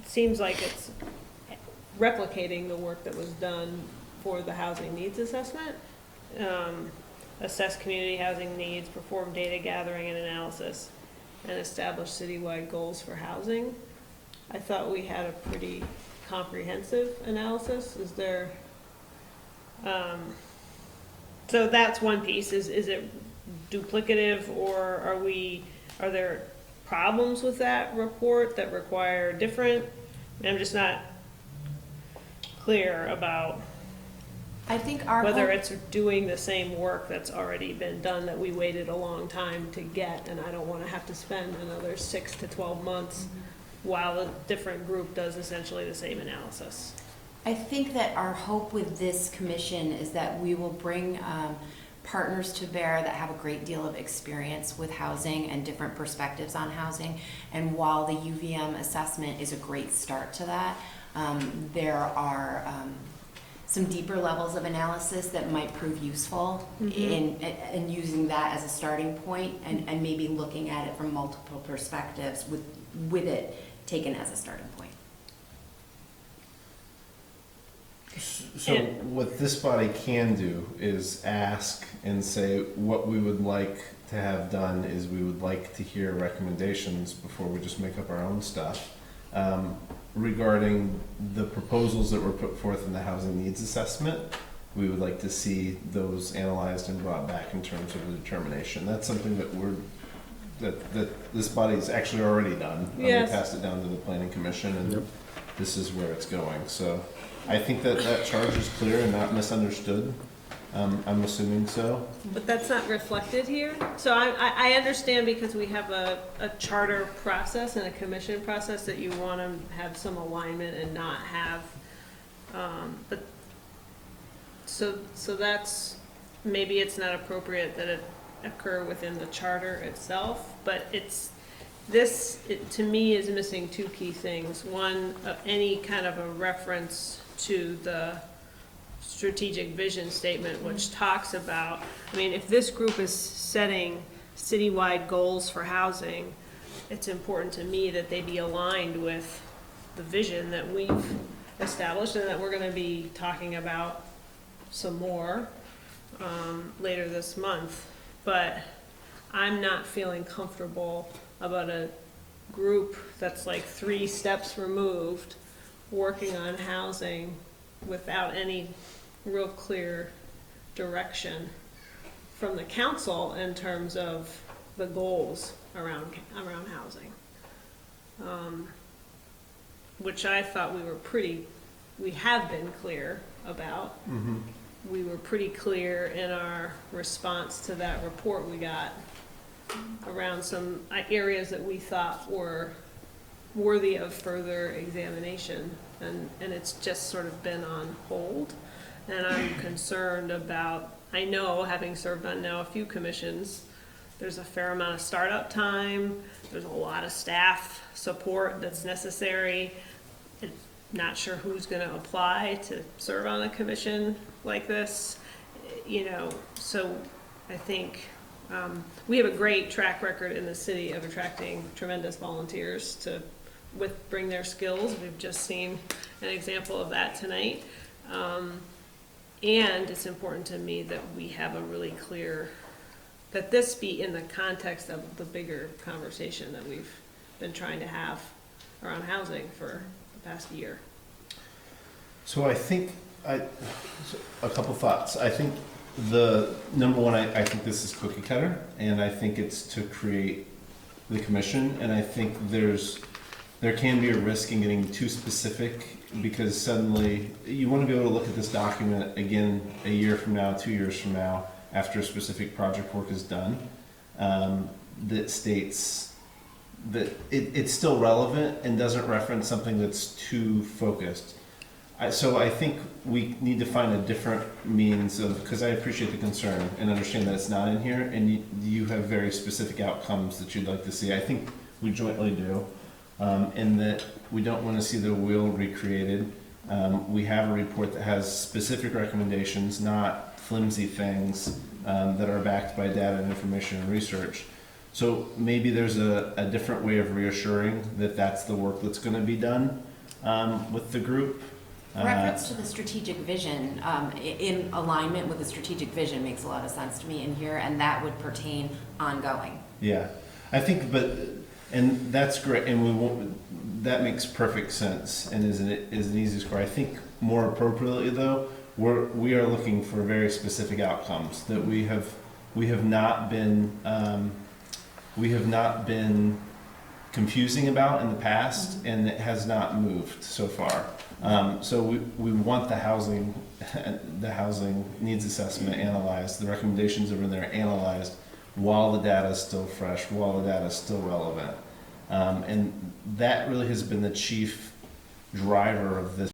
seems like it's replicating the work that was done for the housing needs assessment. Assess community housing needs, perform data gathering and analysis, and establish citywide goals for housing. I thought we had a pretty comprehensive analysis. Is there, so that's one piece. Is it duplicative, or are there problems with that report that require different? I'm just not clear about I think whether it's doing the same work that's already been done that we waited a long time to get, and I don't want to have to spend another 6 to 12 months while a different group does essentially the same analysis. I think that our hope with this commission is that we will bring partners to bear that have a great deal of experience with housing and different perspectives on housing. And while the UVM assessment is a great start to that, there are some deeper levels of analysis that might prove useful in using that as a starting point, and maybe looking at it from multiple perspectives with it taken as a starting point. So what this body can do is ask and say, what we would like to have done is we would like to hear recommendations before we just make up our own stuff regarding the proposals that were put forth in the housing needs assessment. We would like to see those analyzed and brought back in terms of a determination. That's something that that this body's actually already done. Yes. We passed it down to the planning commission, and this is where it's going. So I think that charge is clear and not misunderstood. I'm assuming so. But that's not reflected here. So I understand, because we have a charter process and a commission process, that you want to have some alignment and not have, but so that's, maybe it's not appropriate that it occur within the charter itself, but it to me is missing two key things. One, any kind of a reference to the strategic vision statement, which talks about, if this group is setting citywide goals for housing, it's important to me that they be aligned with the vision that we've established and that we're gonna be talking about some more, later this month. But I'm not feeling comfortable about a group that's like 3 steps removed, working on housing without any real clear direction from the council in terms of the goals around housing. Which I thought we have been clear about. Mm-hmm. We were pretty clear in our response to that report we got around some areas that we thought were worthy of further examination, and it's just sort of been on hold. And I'm concerned about, I know, having served on now a few commissions, there's a fair amount of startup time, there's a lot of staff support that's necessary. I'm not sure who's gonna apply to serve on a commission like this, you know, so I think we have a great track record in the city of attracting tremendous volunteers to bring their skills. We've just seen an example of that tonight. And it's important to me that we have a really clear, that this be in the context of the bigger conversation that we've been trying to have around housing for the past year. So I think, a couple thoughts. I think the number one, I think this is cookie cutter, and I think it's to create the commission, and I think there can be a risk in getting too specific, because suddenly you want to be able to look at this document again a year from now, 2 years from now, after specific project work is done, that states that it's still relevant and doesn't reference something that's too focused. So I think we need to find a different means of, because I appreciate the concern and understand that it's not in here, and you have very specific outcomes that you'd like to see. I think we jointly do, in that we don't want to see the wheel recreated. We have a report that has specific recommendations, not flimsy things that are backed by data and information and research. So maybe there's a different way of reassuring that that's the work that's going to be done with the group. Reference to the strategic vision, in alignment with the strategic vision makes a lot of sense to me in here, and that would pertain ongoing. Yeah, I think, and that's great, and we won't, that makes perfect sense and is an easy score. I think more appropriately though, we are looking for very specific outcomes that we have not been confusing about in the past, and it has not moved so far. So we want the housing needs assessment analyzed, the recommendations that are in there analyzed while the data is still fresh, while the data is still relevant. And that really has been the chief driver of this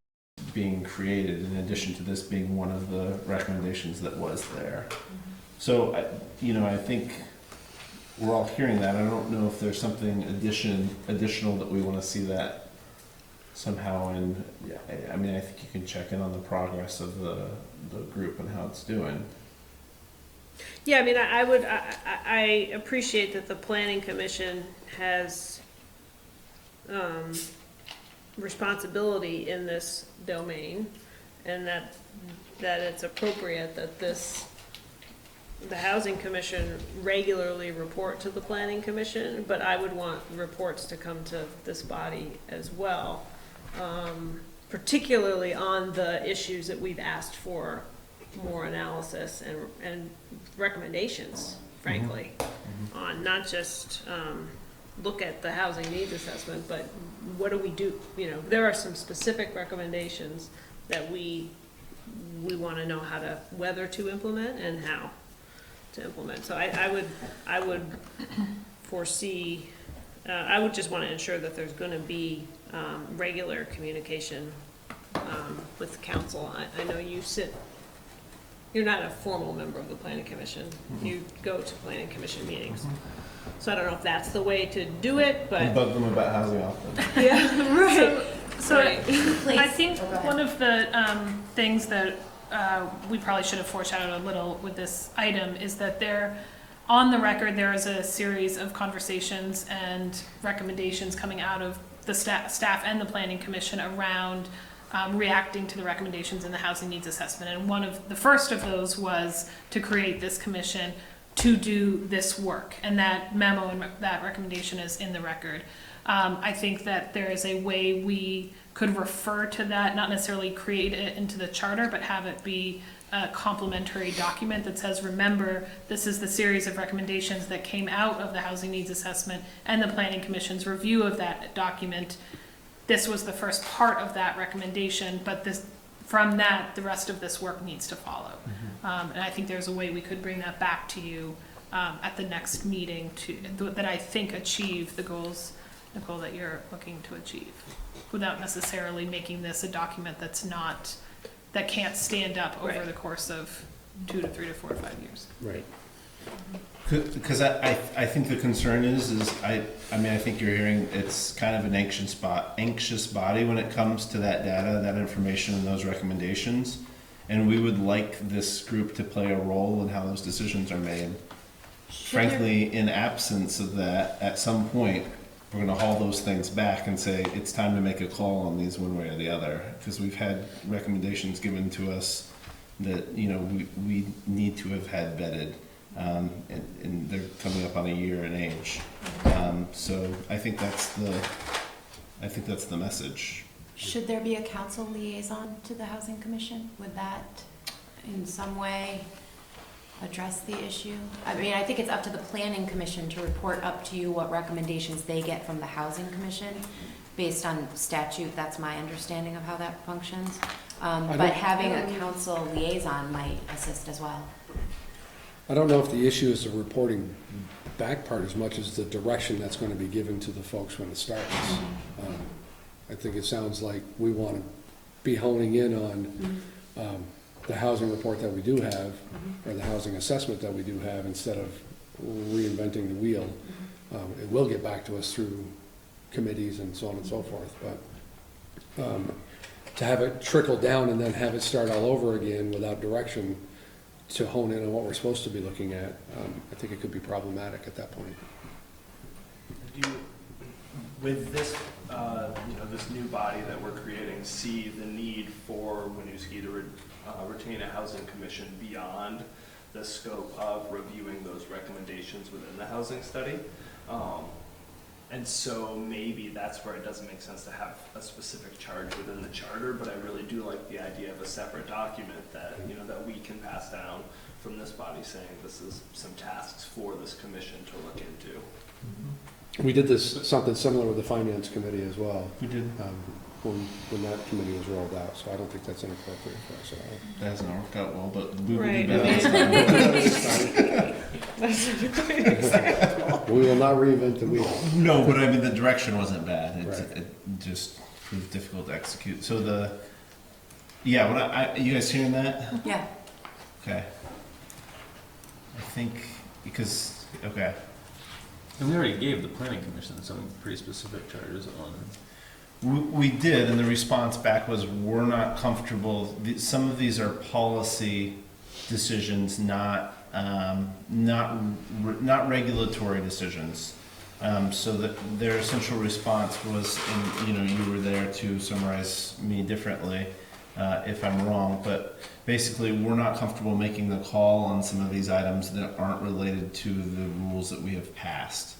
being created, in addition to this being one of the recommendations that was there. So, I think we're all hearing that. I don't know if there's something additional that we want to see that somehow in. I mean, I think you can check in on the progress of the group and how it's doing. Yeah, I mean, I appreciate that the Planning Commission has responsibility in this domain, and that it's appropriate that the Housing Commission regularly report to the Planning Commission, but I would want reports to come to this body as well, particularly on the issues that we've asked for more analysis and recommendations, frankly, on not just look at the housing needs assessment, but what do we do? There are some specific recommendations that we want to know whether to implement and how to implement. So I would foresee, I would just want to ensure that there's going to be regular communication with council. I know you're not a formal member of the Planning Commission. You go to Planning Commission meetings. So I don't know if that's the way to do it, but. We bug them about housing often. Yeah, right. So right. I think one of the things that we probably should have foreshadowed a little with this item is that there on the record, there is a series of conversations and recommendations coming out of the staff and the planning commission around reacting to the recommendations in the housing needs assessment. And the first of those was to create this commission to do this work. And that memo and that recommendation is in the record. I think that there is a way we could refer to that, not necessarily create it into the charter, but have it be a complementary document that says, remember, this is the series of recommendations that came out of the housing needs assessment and the planning commission's review of that document. This was the first part of that recommendation, but from that, the rest of this work needs to follow. And I think there's a way we could bring that back to you at the next meeting that I think achieve the goals, Nicole, that you're looking to achieve, without necessarily making this a document that can't stand up over the course of 2 to 3 to 4 to 5 years. Right. Because I think the concern is I think you're hearing it's kind of an anxious body when it comes to that data, that information, and those recommendations. And we would like this group to play a role in how those decisions are made. Frankly, in absence of that, at some point, we're going to haul those things back and say it's time to make a call on these one way or the other. Because we've had recommendations given to us that we need to have had vetted. And they're coming up on a year in age. So I think that's the message. Should there be a council liaison to the Housing Commission? Would that in some way address the issue? I mean, I think it's up to the Planning Commission to report up to you what recommendations they get from the Housing Commission. Based on statute, that's my understanding of how that functions. But having a council liaison might assist as well. I don't know if the issue is the reporting back part as much as the direction that's going to be given to the folks when it starts. I think it sounds like we want to be honing in on the housing report that we do have, or the housing assessment that we do have, instead of reinventing the wheel. It will get back to us through committees and so on and so forth, but to have it trickle down and then have it start all over again without direction to hone in on what we're supposed to be looking at, I think it could be problematic at that point. With this, this new body that we're creating, see the need for Winooski to retain a housing commission beyond the scope of reviewing those recommendations within the housing study? And so maybe that's where it doesn't make sense to have a specific charge within the charter, but I really do like the idea of a separate document that, that we can pass down from this body saying this is some tasks for this commission to look into. We did something similar with the Finance Committee as well. We did. When that committee was rolled out, so I don't think that's inappropriate for us at all. That hasn't worked out well, but we will Right. do better. We will not reinvent the wheel. No, but I mean, the direction wasn't bad. Right. It just proved difficult to execute. So you guys hearing that? Yeah. Okay. I think okay. And we already gave the planning commission some pretty specific charges on. We did, and the response back was, we're not comfortable. Some of these are policy decisions, not regulatory decisions. So that their essential response was, and you were there to summarize me differently if I'm wrong, but basically we're not comfortable making the call on some of these items that aren't related to the rules that we have passed.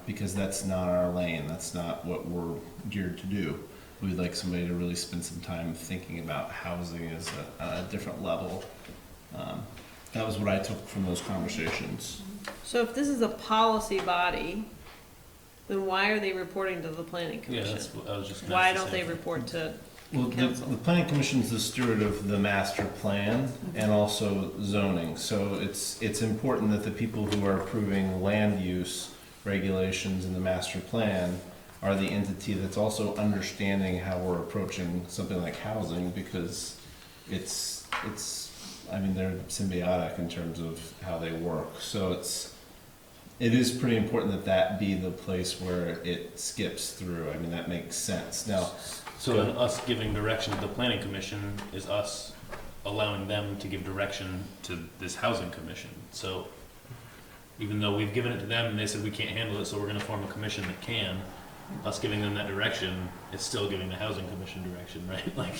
Because that's not our lane, that's not what we're geared to do. We'd like somebody to really spend some time thinking about housing as a different level. That was what I took from those conversations. So if this is a policy body, then why are they reporting to the planning Yeah, commission? that's what I was just. Why don't they report to Well, council? the planning commission is the steward of the master plan and also zoning. So it's important that the people who are approving land use regulations in the master plan are the entity that's also understanding how we're approaching something like housing, because they're symbiotic in terms of how they work. So it is pretty important that be the place where it skips through. I mean, that makes sense. Now, So then us giving direction to the planning commission is us allowing them to give direction to this housing commission. So even though we've given it to them and they said we can't handle it, so we're gonna form a commission that can. Us giving them that direction is still giving the housing commission direction, right? Like,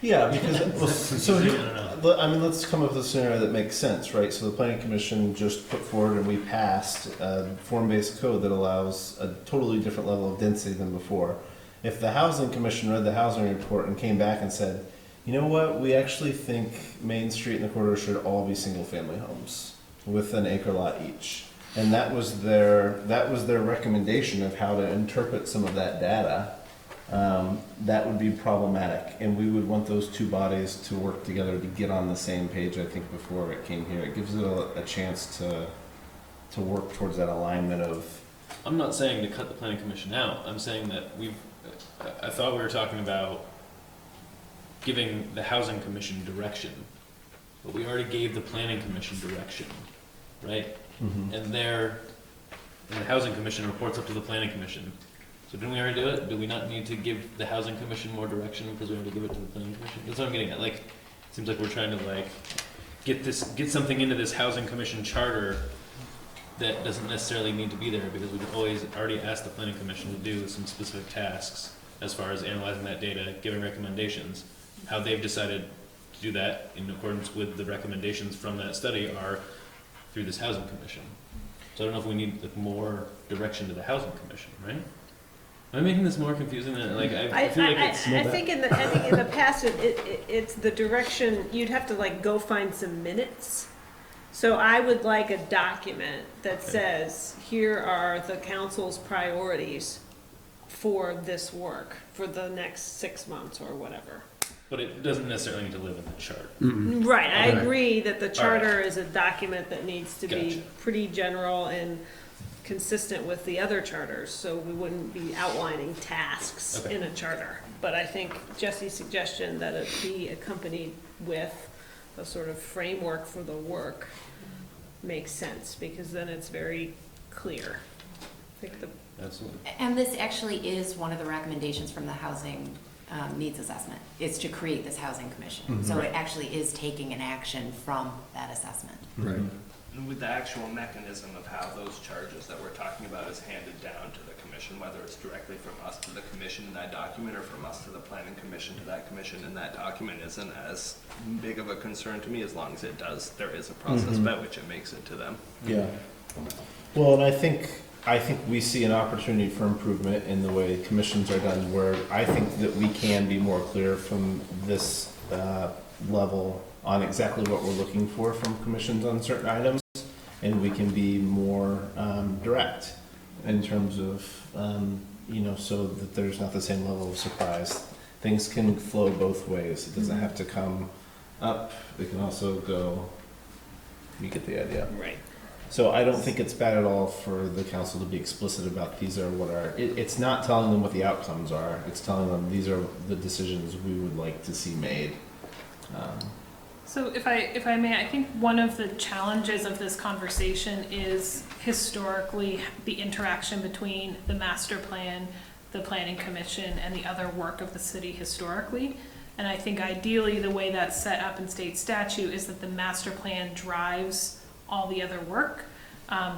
Yeah, because, well, so, I don't know. I mean, let's come up with a scenario that makes sense, right? So the planning commission just put forward and we passed a form-based code that allows a totally different level of density than before. If the housing commission read the housing report and came back and said, you know what, we actually think Main Street and the corridor should all be single-family homes with an acre lot each. And that was their recommendation of how to interpret some of that data. That would be problematic, and we would want those two bodies to work together to get on the same page, I think, before it came here. It gives it a chance to work towards that alignment of... I'm not saying to cut the planning commission out. I'm saying that I thought we were talking about giving the housing commission direction, but we already gave the planning commission direction, right? Mm-hmm. And the housing commission reports up to the planning commission. So didn't we already do it? Do we not need to give the housing commission more direction because we already give it to the planning commission? That's what I'm getting at. Like, it seems like we're trying to like get something into this housing commission charter that doesn't necessarily need to be there because we've always already asked the planning commission to do some specific tasks as far as analyzing that data, giving recommendations. How they've decided to do that in accordance with the recommendations from that study are through this housing commission. So I don't know if we need like, more direction to the housing commission, right? Am I making this more confusing than like I feel like it's I think in the past it's the direction you'd have to like go find some minutes. So I would like a document that says here are the council's priorities for this work for the next 6 months or whatever. But it doesn't necessarily need to live in the chart. Right, I Okay. agree that the charter is a document that needs to Gotcha. be pretty general and consistent with the other charters, so we wouldn't be outlining tasks Okay. in a charter. But I think Jesse's suggestion that it be accompanied with a sort of framework for the work makes sense, because then it's very clear. I think Absolutely. And this actually is one of the recommendations from the housing needs assessment, is to create this housing commission. Mhm. So it actually is taking an action from that assessment. Right. And with the actual mechanism of how those charges that we're talking about is handed down to the commission, whether it's directly from us to the commission in that document or from us to the planning commission to that commission in that document isn't as big of a concern to me as long as there is a process by which it makes it to them. Yeah. Well, and I think we see an opportunity for improvement in the way commissions are done, where I think that we can be more clear from this level on exactly what we're looking for from commissions on certain items, and we can be more direct in terms of, so that there's not the same level of surprise. Things can flow both ways. It doesn't have to come up. It can also go, you get the idea. Right. So I don't think it's bad at all for the council to be explicit about these are what are, it's not telling them what the outcomes are, it's telling them these are the decisions we would like to see made. So if I may, I think one of the challenges of this conversation is historically the interaction between the master plan, the planning commission, and the other work of the city historically. And I think ideally the way that's set up in state statute is that the master plan drives all the other work.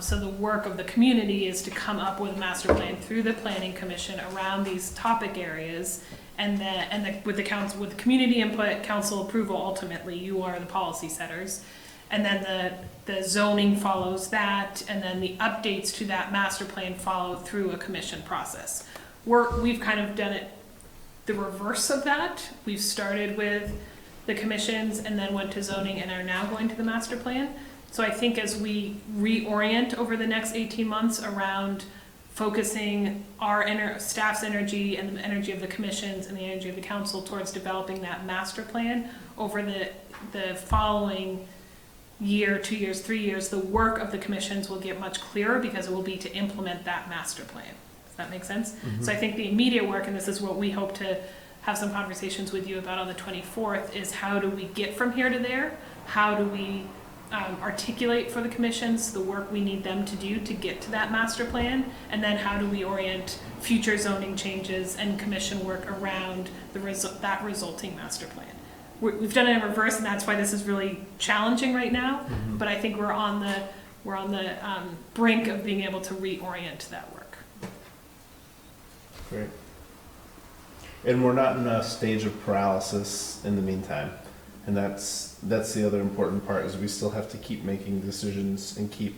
So the work of the community is to come up with a master plan through the planning commission around these topic areas, and with the council, with the community input, council approval, ultimately you are the policy setters, and then the zoning follows that, and then the updates to that master plan follow through a commission process. We've kind of done it the reverse of that. We've started with the commissions and then went to zoning and are now going to the master plan. So I think as we reorient over the next 18 months around focusing our staff's energy and the energy of the commissions and the energy of the council towards developing that master plan over the following year, 2 years, 3 years, the work of the commissions will get much clearer because it will be to implement that master plan. Does that make sense? Mm-hmm. So I think the immediate work, and this is what we hope to have some conversations with you about on the 24th, is how do we get from here to there? How do we articulate for the commissions the work we need them to do to get to that master plan, and then how do we orient future zoning changes and commission work around that resulting master plan. We've done it in reverse, and that's why this is really challenging right now, but I think we're on we're on the brink of being able to reorient that work. Great. And we're not in a stage of paralysis in the meantime. And that's the other important part, is we still have to keep making decisions and keep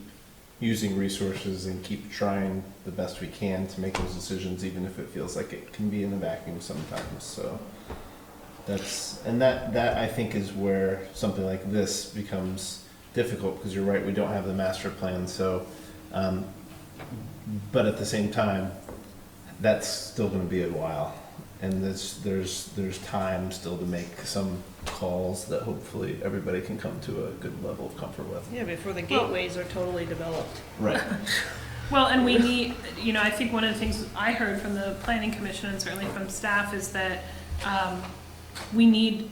using resources and keep trying the best we can to make those decisions, even if it feels like it can be in a vacuum sometimes. So that I think is where something like this becomes difficult, because you're right, we don't have the master plan. So, but at the same time, that's still going to be a while. And there's time still to make some calls that hopefully everybody can come to a good level of comfort with. Yeah, before the gateways are totally developed. Right. Well, and we need, I think one of the things I heard from the Planning Commission and certainly from staff is that we need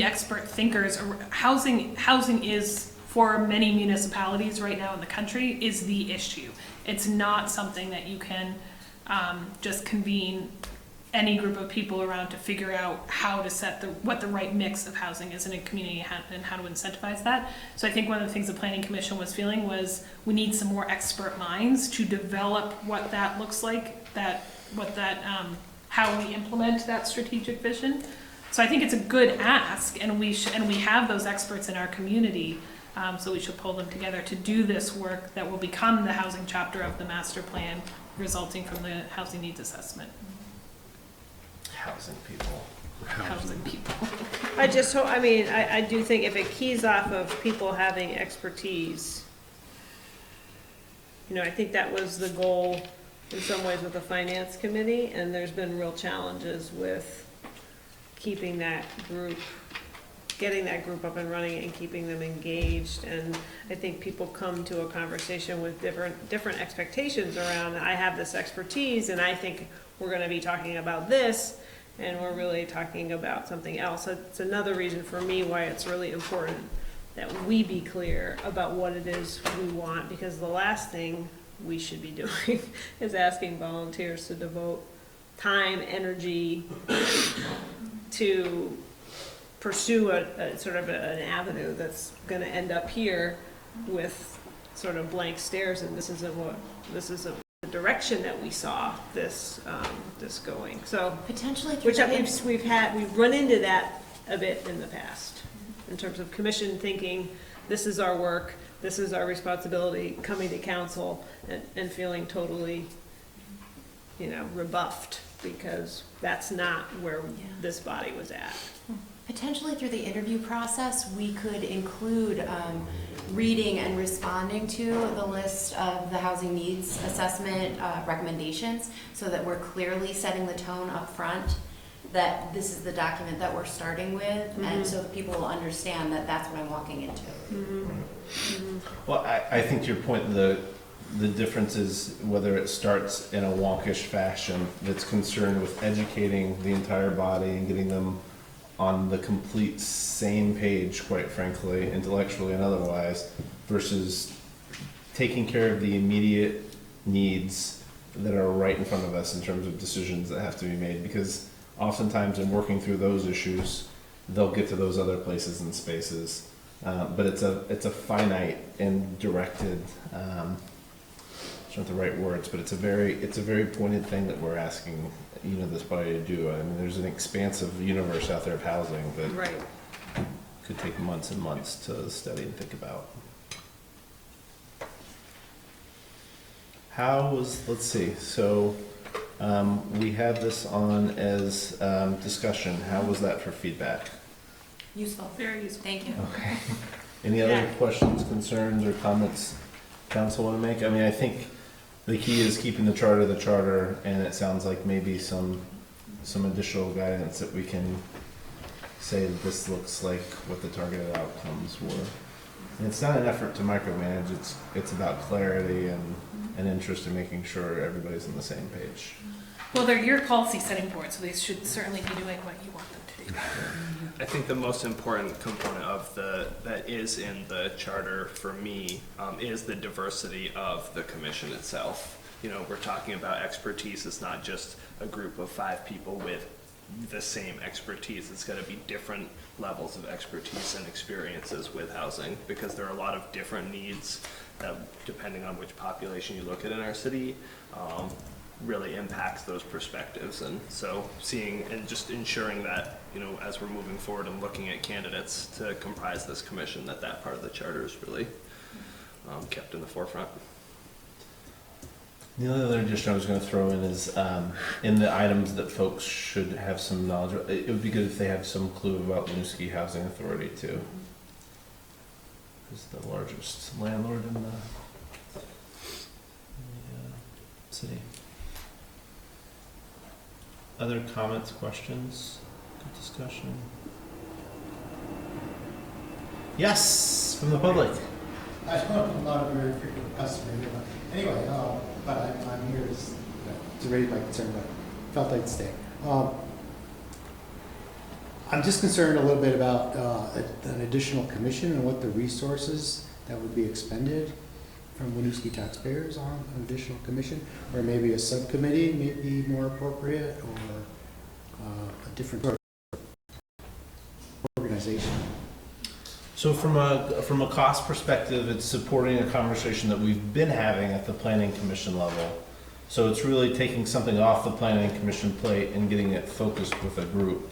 expert thinkers. Housing is, for many municipalities right now in the country, is the issue. It's not something that you can just convene any group of people around to figure out how to set what the right mix of housing is in a community and how to incentivize that. So I think one of the things the Planning Commission was feeling was we need some more expert minds to develop what that looks like, how we implement that strategic vision. So I think it's a good ask, and we have those experts in our community. So we should pull them together to do this work that will become the housing chapter of the master plan, resulting from the housing needs assessment. Housing people. Housing people. I just hope, I do think if it keys off of people having expertise, I think that was the goal in some ways with the finance committee, and there's been real challenges with keeping that group, getting that group up and running and keeping them engaged. And I think people come to a conversation with different expectations around, I have this expertise and I think we're gonna be talking about this, and we're really talking about something else. It's another reason for me why it's really important that we be clear about what it is we want, because the last thing we should be doing is asking volunteers to devote time, energy to pursue a sort of an avenue that's going to end up here with sort of blank stares, and this isn't the direction that we saw this going. So Potentially, which we've run into that a bit in the past in terms of commission thinking this is our work, this is our responsibility, coming to council and feeling totally, rebuffed because that's not where this body was at. Potentially through the interview process, we could include reading and responding to the list of the housing needs assessment recommendations, so that we're clearly setting the tone up front that this is the document that we're starting with, and so that people will understand that that's what I'm walking into. Well, I think to your point, the difference is whether it starts in a wonkish fashion that's concerned with educating the entire body and getting them on the complete same page, quite frankly, intellectually and otherwise, versus taking care of the immediate needs that are right in front of us in terms of decisions that have to be made. Because oftentimes in working through those issues, they'll get to those other places and spaces. But it's a finite and directed, it's not the right words, but it's a very pointed thing that we're asking this body to do. I mean, there's an expansive universe out there of housing that could take months and months to study and think about. Let's see, so we have this on as discussion. How was that for feedback? Useful. Very useful. Thank you. Okay. Any other questions, concerns, or comments council want to make? I mean, I think the key is keeping the charter, and it sounds like maybe some additional guidance that we can say that this looks like what the targeted outcomes were. And it's not an effort to micromanage, it's about clarity and interest in making sure everybody's on the same page. Well, they're your policy setting board, so they should certainly be doing what you want them to do. I think the most important component of that is in the charter for me is the diversity of the commission itself. We're talking about expertise. It's not just a group of 5 people with the same expertise. It's got to be different levels of expertise and experiences with housing, because there are a lot of different needs that, depending on which population you look at in our city, really impacts those perspectives. And so seeing and just ensuring that, you know, as we're moving forward and looking at candidates to comprise this commission, that that part of the charter is really kept in the forefront. The only other addition I was going to throw in is in the items that folks should have some knowledge of, it would be good if they have some clue about Winooski Housing Authority too. It's the largest landlord in the city. Other comments, questions, good discussion? Yes, from the public. I'm not a very frequent customer here, but anyway, but I'm here to raise my concern, but felt I'd stay. I'm just concerned a little bit about an additional commission and what the resources that would be expended from Winooski taxpayers on an additional commission, or maybe a subcommittee may be more appropriate, or a different sort of organization. So from a cost perspective, it's supporting a conversation that we've been having at the planning commission level. So it's really taking something off the planning commission plate and getting it focused with a group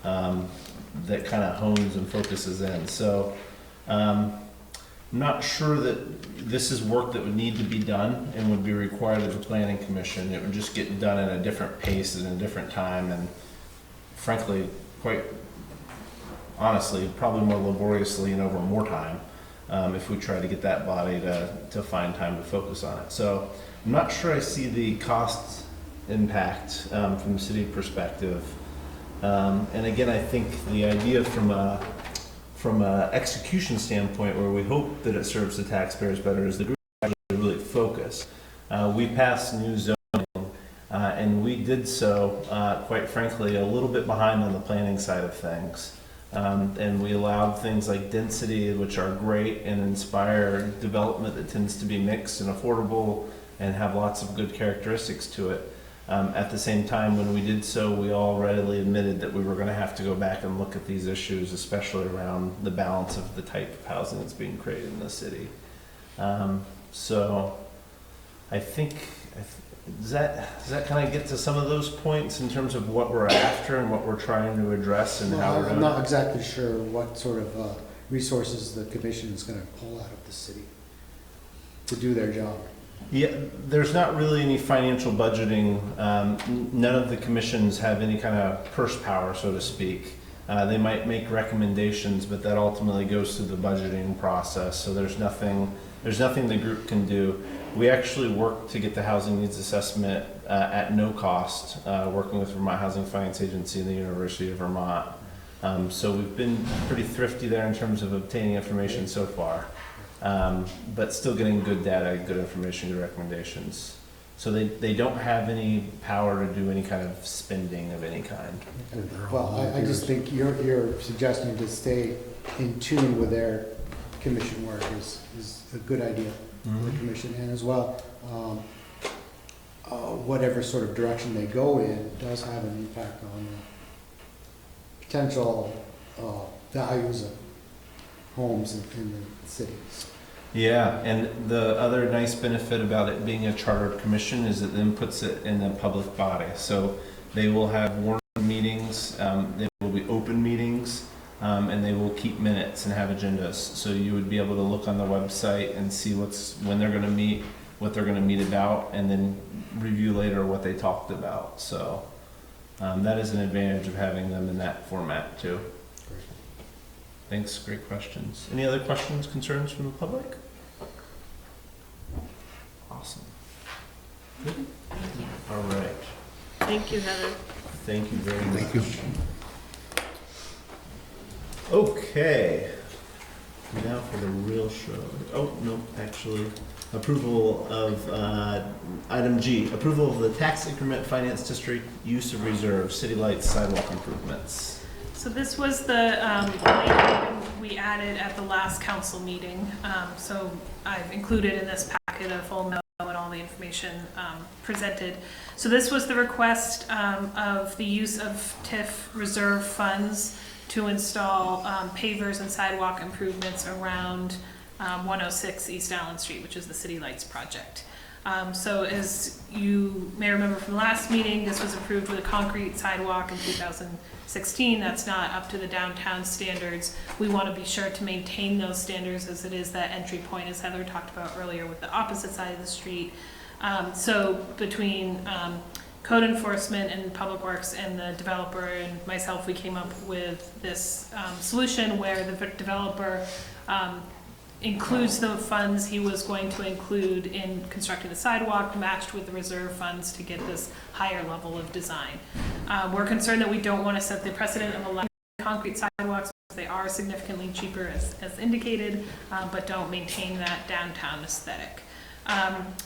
that kind of hones and focuses in. So I'm not sure that this is work that would need to be done and would be required of the planning commission. It would just get done at a different pace and a different time, and frankly, quite honestly, probably more laboriously and over more time if we try to get that body to find time to focus on it. So I'm not sure I see the cost impact from the city perspective. And again, I think the idea from a execution standpoint, where we hope that it serves the taxpayers better, is the group actually really focus. We passed new zoning, and we did so, quite frankly, a little bit behind on the planning side of things. And we allowed things like density, which are great and inspire development that tends to be mixed and affordable and have lots of good characteristics to it. At the same time, when we did so, we all readily admitted that we were going to have to go back and look at these issues, especially around the balance of the type of housing that's being created in the city. So I think, does that kind of get to some of those points in terms of what we're after and what we're trying to address and how we're I'm not exactly sure what sort of resources the commission is going to pull out of the city to do their job. Yeah, there's not really any financial budgeting. None of the commissions have any kind of purse power, so to speak. They might make recommendations, but that ultimately goes through the budgeting process. So there's nothing the group can do. We actually work to get the housing needs assessment at no cost, working with Vermont Housing Finance Agency and the University of Vermont. So we've been pretty thrifty there in terms of obtaining information so far. But still getting good data, good information, good recommendations. So they don't have any power to do any kind of spending of any kind. Well, I just think you're suggesting to stay in tune with their commission work is a good idea for the commission, and as well, whatever sort of direction they go in does have an impact on the potential values of homes in the cities. Yeah, and the other nice benefit about it being a chartered commission is it then puts it in a public body. So they will have warned meetings, they will be open meetings, and they will keep minutes and have agendas. So you would be able to look on the website and see when they're going to meet, what they're going to meet about, and then review later what they talked about. So that is an advantage of having them in that format too. Great. Thanks, great questions. Any other questions, concerns from the public? Awesome. Good. All right. Thank you, Heather. Thank you very much. Thank you. Okay. Now for the real show. Oh, no, actually. Approval of item G, approval of the tax increment finance district use of reserve, city lights, sidewalk improvements. So this was the item we added at the last council meeting. So I've included in this packet a full memo and all all the information presented. So this was the request of the use of TIF reserve funds to install pavers and sidewalk improvements around 106 East Allen Street, which is the City Lights project. So as you may remember from the last meeting, this was approved with a concrete sidewalk in 2016. That's not up to the downtown standards. We want to be sure to maintain those standards, as it is that entry point, as Heather talked about earlier, with the opposite side of the street. So between code enforcement and public works and the developer and myself, we came up with this solution where the developer includes the funds he was going to include in constructing the sidewalk, matched with the reserve funds to get this higher level of design. We're concerned that we don't want to set the precedent of allowing concrete sidewalks. They are significantly cheaper as indicated, but don't maintain that downtown aesthetic.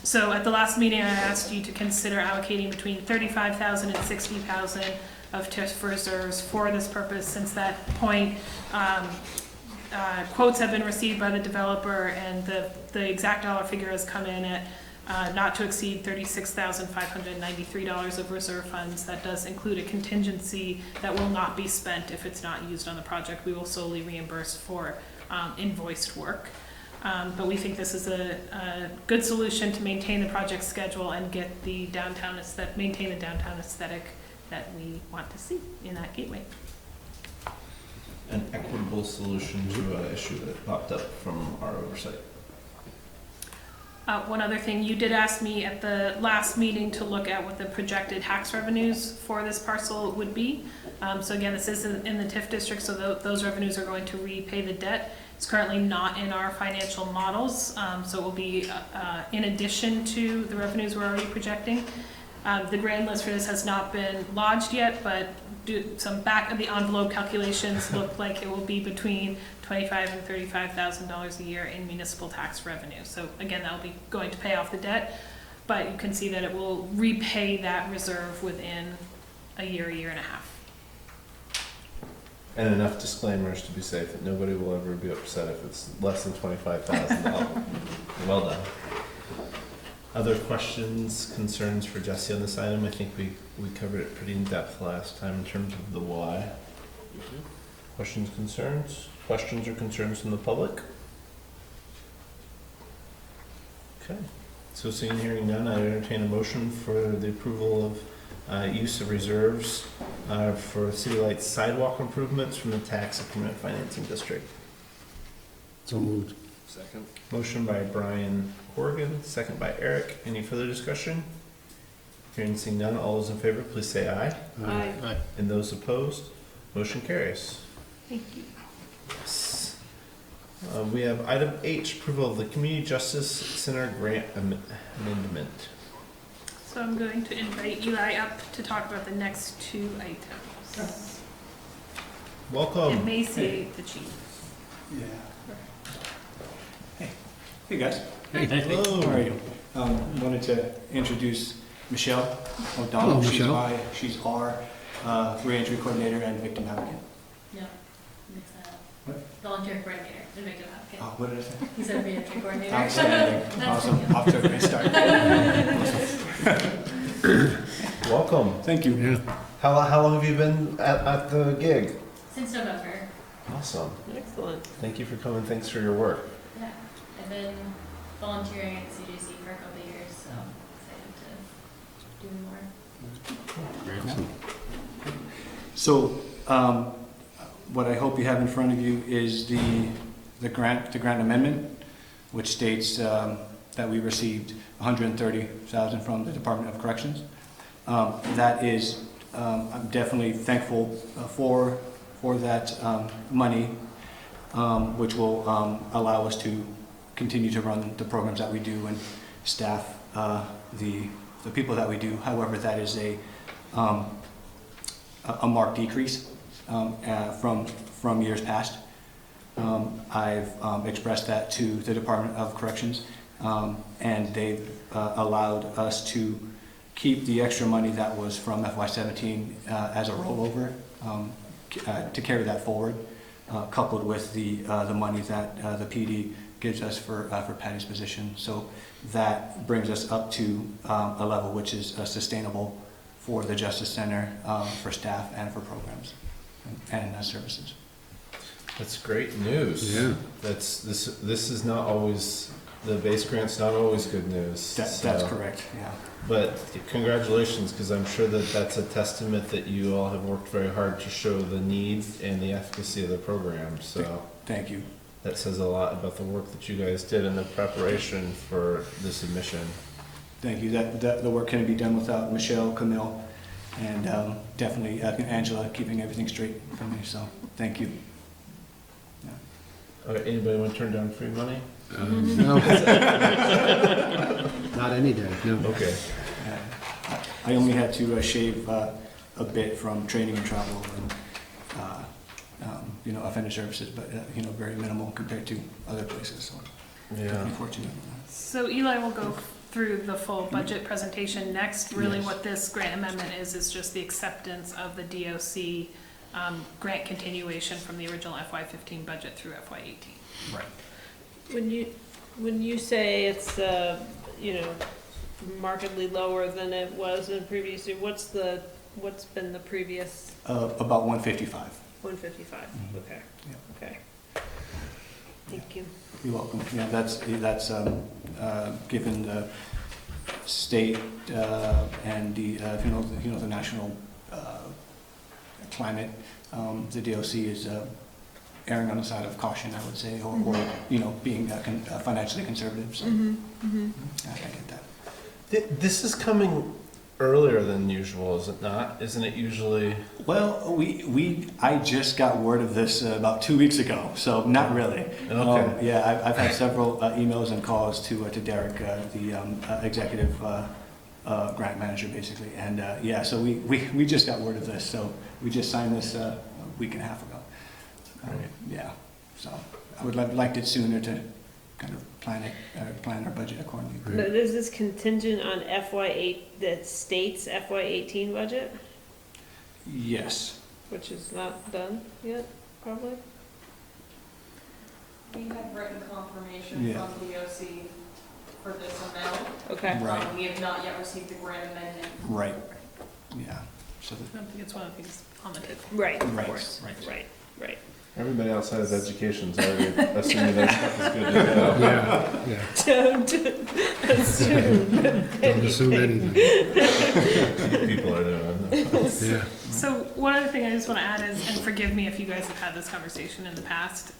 So at the last meeting, I asked you to consider allocating between $35,000 and $60,000 of TIF reserves for this purpose. Since that point, quotes have been received by the developer, and the exact dollar figure has come in at not to exceed $36,593 of reserve funds. That does include a contingency that will not be spent if it's not used on the project. We will solely reimburse for invoiced work. But we think this is a good solution to maintain the project schedule and get the downtown aesthetic, maintain the downtown aesthetic that we want to see in that gateway. An equitable solution to an issue that popped up from our oversight. One other thing, you did ask me at the last meeting to look at what the projected tax revenues for this parcel would be. So again, this is in the TIF district, so those revenues are going to repay the debt. It's currently not in our financial models, so it will be in addition to the revenues we're already projecting. The grand list for this has not been lodged yet, but some back of the envelope calculations look like it will be between $25,000 and $35,000 a year in municipal tax revenue. So again, that will be going to pay off the debt, but you can see that it will repay that reserve within a year and a half. And enough disclaimers to be safe that nobody will ever be upset if it's less than $25,000. Well done. Other questions, concerns for Jesse on this item? I think we covered it pretty in depth last time in terms of the why. Questions, concerns? Questions or concerns from the public? Okay. So seeing and hearing none, I entertain a motion for the approval of use of reserves for City Lights sidewalk improvements from the tax increment financing district. So moved. Second. Motion by Brian Horgan, second by Eric. Any further discussion? Hearing and seeing none, all those in favor, please say aye. Aye. Aye. And those opposed, motion carries. Thank you. Yes. We have item H, approval of the Community Justice Center grant amendment. So I'm going to invite Eli up to talk about the next two items. Welcome. Emaciate the chief. Yeah. Hey guys. Hey, Hello. How are you? Wanted to introduce Michelle O'Donnell. Hello, Michelle. She's our reentry coordinator and victim advocate. No, mix that up. What? Volunteer coordinator and victim advocate. Oh, what did I say? He said reentry coordinator. Outstanding. That's Awesome. you. Off to a great start. Welcome. Thank you. Yeah. How long have you been at the gig? Since November. Awesome. Excellent. Thank you for coming. Thanks for your work. Yeah. I've been volunteering at CJC for a couple of years, so excited to do more. So, what I hope you have in front of you is the grant amendment, which states that we received $130,000 from the Department of Corrections. That is, I'm definitely thankful for that money, which will allow us to continue to run the programs that we do and staff the people that we do. However, that is a marked decrease from years past. I've expressed that to the Department of Corrections, and they've allowed us to keep the extra money that was from FY17 as a rollover, to carry that forward, coupled with the money that the PD gives us for Patty's position. So that brings us up to a level which is sustainable for the Justice Center, for staff and for programs and services. That's great news. Yeah. This is not always, the base grant's not always good news. That's correct, yeah. But congratulations, because I'm sure that that's a testament that you all have worked very hard to show the need and the efficacy of the program, so. Thank you. That says a lot about the work that you guys did in the preparation for the submission. Thank you. The work couldn't be done without Michelle, Camille, and definitely Angela keeping everything straight for me, so thank you. All right, anybody want to turn down free money? No. Not any day, no. Okay. I only had to shave a bit from training and travel and offender services, but very minimal compared to other places. So yeah, unfortunate. So Eli will go through the full budget presentation next. Really, Yes. what this grant amendment is just the acceptance of the DOC grant continuation from the original FY15 budget through FY18. Right. When you say it's markedly lower than it was in previous year, what's been the previous? About 155. 155. Okay. Yeah. Okay. Thank you. You're welcome. Yeah, that's given the state and the national climate, the DOC is erring on the side of caution, I would say, or being financially conservative. So I get that. This is coming earlier than usual, is it not? Isn't it usually? Well, I just got word of this about 2 weeks ago, so not really. Okay. Yeah, I've had several emails and calls to Derek, the executive grant manager, basically, and so we just got word of this, so we just signed this a week and a half ago. Right. Yeah, so I would have liked it sooner to kind of plan our budget accordingly. But is this contingent on the state's FY18 budget? Yes. Which is not done yet, probably? We have written confirmation Yeah. from DOC for this amount. Okay. Right. We have not yet received the grant amendment. Right. Yeah. So I don't think it's one of the things on the table. Right, of Right, course. right. Right. Everybody outside of education's already assuming that stuff is good to go. Yeah. Don't assume. Don't assume anything. People are doing. Yeah. So one other thing I just want to add is, and forgive me if you guys have had this conversation in the past,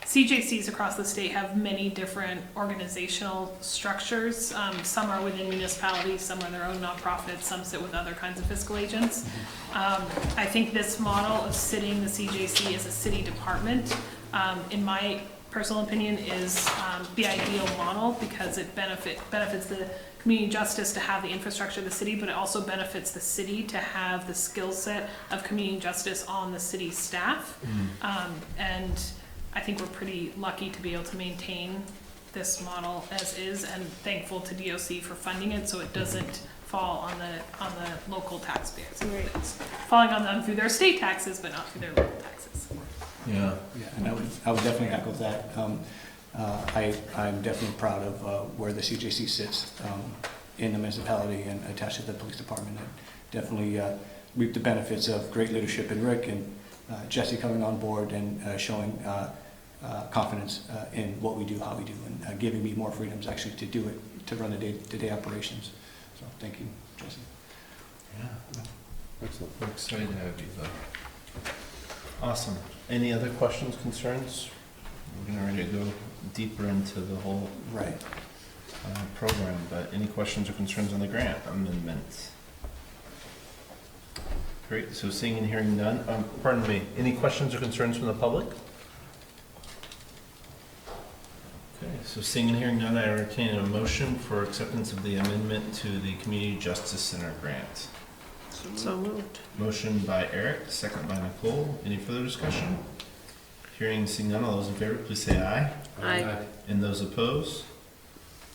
CJCs across the state have many different organizational structures. Some are within municipalities, some are their own nonprofits, some sit with other kinds of fiscal agents. I think this model of sitting the CJC as a city department, in my personal opinion, is the ideal model because it benefits the community justice to have the infrastructure of the city, but it also benefits the city to have the skill set of community justice on the city staff. And I think we're pretty lucky to be able to maintain this model as is, and thankful to DOC for funding it so it doesn't fall on the local taxpayers. Right. It's falling on them through their state taxes, but not through their local taxes. Yeah. Yeah, and I would definitely echo that. I'm definitely proud of where the CJC sits in the municipality and attached to the police department. And definitely reap the benefits of great leadership in Rick and Jesse coming on board and showing confidence in what we do, how we do, and giving me more freedoms actually to do it, to run the day-to-day operations. So thank you, Jesse. Yeah. Excellent. We're excited to have you though. Awesome. Any other questions, concerns? We're getting ready to go deeper into the whole program, but any questions or concerns on the grant amendment? Great, so seeing and hearing none, pardon me, any questions or concerns from the public? Okay, so seeing and hearing none, I entertain a motion for acceptance of the amendment to the Community Justice Center grant. So moved. Motion by Eric, second by Nicole. Any further discussion? Hearing and seeing none, all those in favor, please say aye. Aye. And those opposed?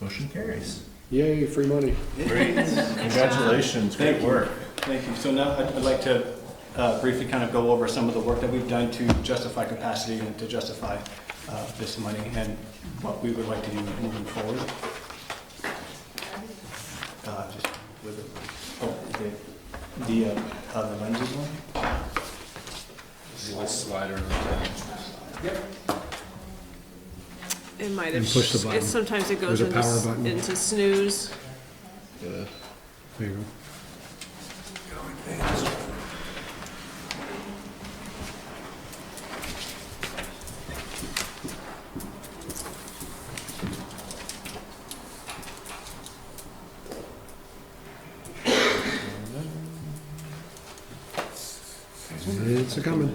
Motion carries. Yay, free money. Great. Congratulations, great work. Thank you. So now I'd like to briefly kind of go over some of the work that we've done to justify capacity and to justify this money and what we would like to do moving forward. Just with the lenses one. The slider on the Yep. It might And have, push the button. sometimes it goes There's a into, power button. into snooze. There you go. It's a coming.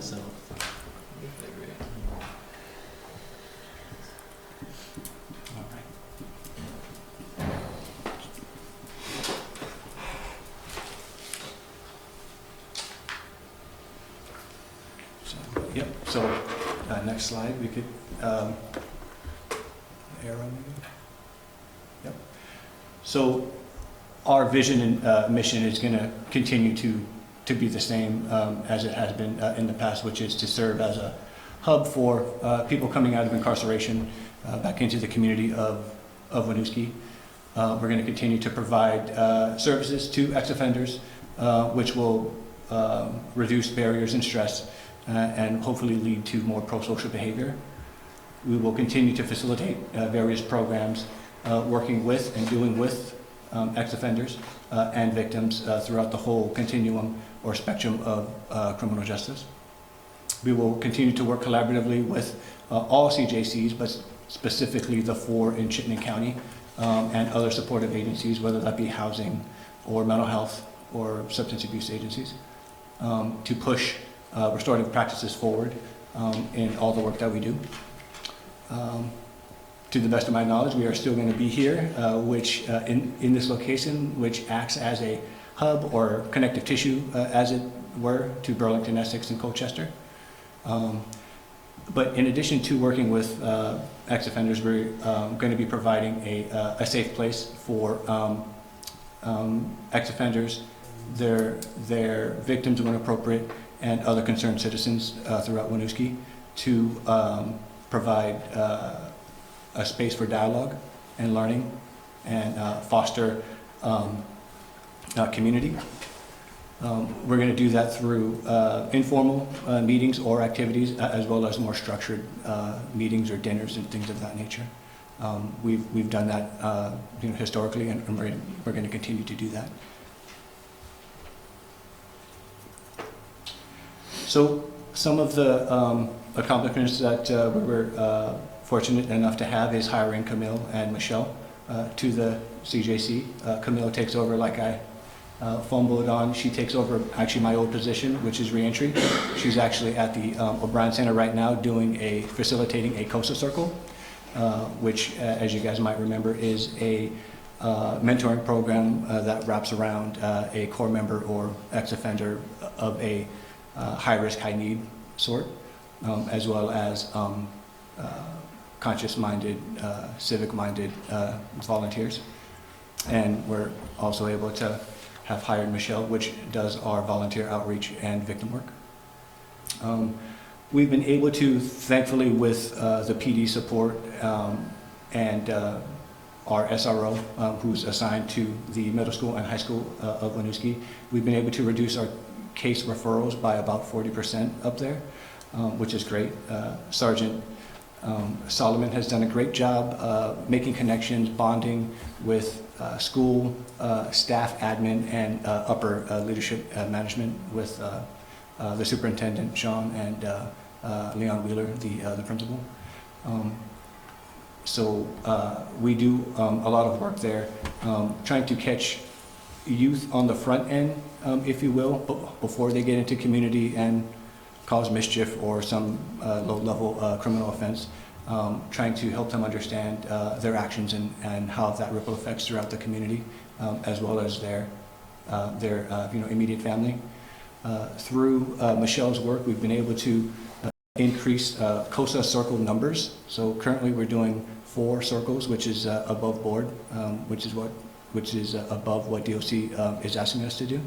Yep, so next slide, we could, arrow maybe? Yep. So our vision and mission is going to continue to be the same as it has been in the past, which is to serve as a hub for people coming out of incarceration back into the community of Winooski. We're going to continue to provide services to ex-offenders, which will reduce barriers and stress and hopefully lead to more pro-social behavior. We will continue to facilitate various programs working with and doing with ex-offenders and victims throughout the whole continuum or spectrum of criminal justice. We will continue to work collaboratively with all CJCs, but specifically the 4 in Chittenden County and other supportive agencies, whether that be housing or mental health or substance abuse agencies, to push restorative practices forward in all the work that we do. To the best of my knowledge, we are still going to be here, which in this location, which acts as a hub or connective tissue, as it were, to Burlington, Essex, and Colchester. But in addition to working with ex-offenders, we're going to be providing a safe place for ex-offenders, their victims when appropriate, and other concerned citizens throughout Winooski to provide a space for dialogue and learning and foster community. We're going to do that through informal meetings or activities, as well as more structured meetings or dinners and things of that nature. We've done that historically, and we're going to continue to do that. So some of the accomplishments that we were fortunate enough to have is hiring Camille and Michelle to the CJC. Camille takes over, like I fumbled on. She takes over actually my old position, which is Reentry. She's actually at the O'Brien Center right now facilitating a COSA circle, which, as you guys might remember, is a mentoring program that wraps around a core member or ex-offender of a high-risk, high-need sort, as well as conscious-minded, civic-minded volunteers. And we're also able to have hired Michelle, which does our volunteer outreach and victim work. We've been able to, thankfully, with the PD support and our SRO, who's assigned to the middle school and high school of Winooski, we've been able to reduce our case referrals by about 40% up there, which is great. Sergeant Solomon has done a great job making connections, bonding with school staff, admin, and upper leadership management with the superintendent, Sean, and Leon Wheeler, the principal. So we do a lot of work there, trying to catch youth on the front end, if you will, before they get into community and cause mischief or some low-level criminal offense, trying to help them understand their actions and how that ripple affects throughout the community, as well as their immediate family. Through Michelle's work, we've been able to increase COSA circle numbers. So currently we're doing 4 circles, which is above board, which is above what DOC is asking us to do.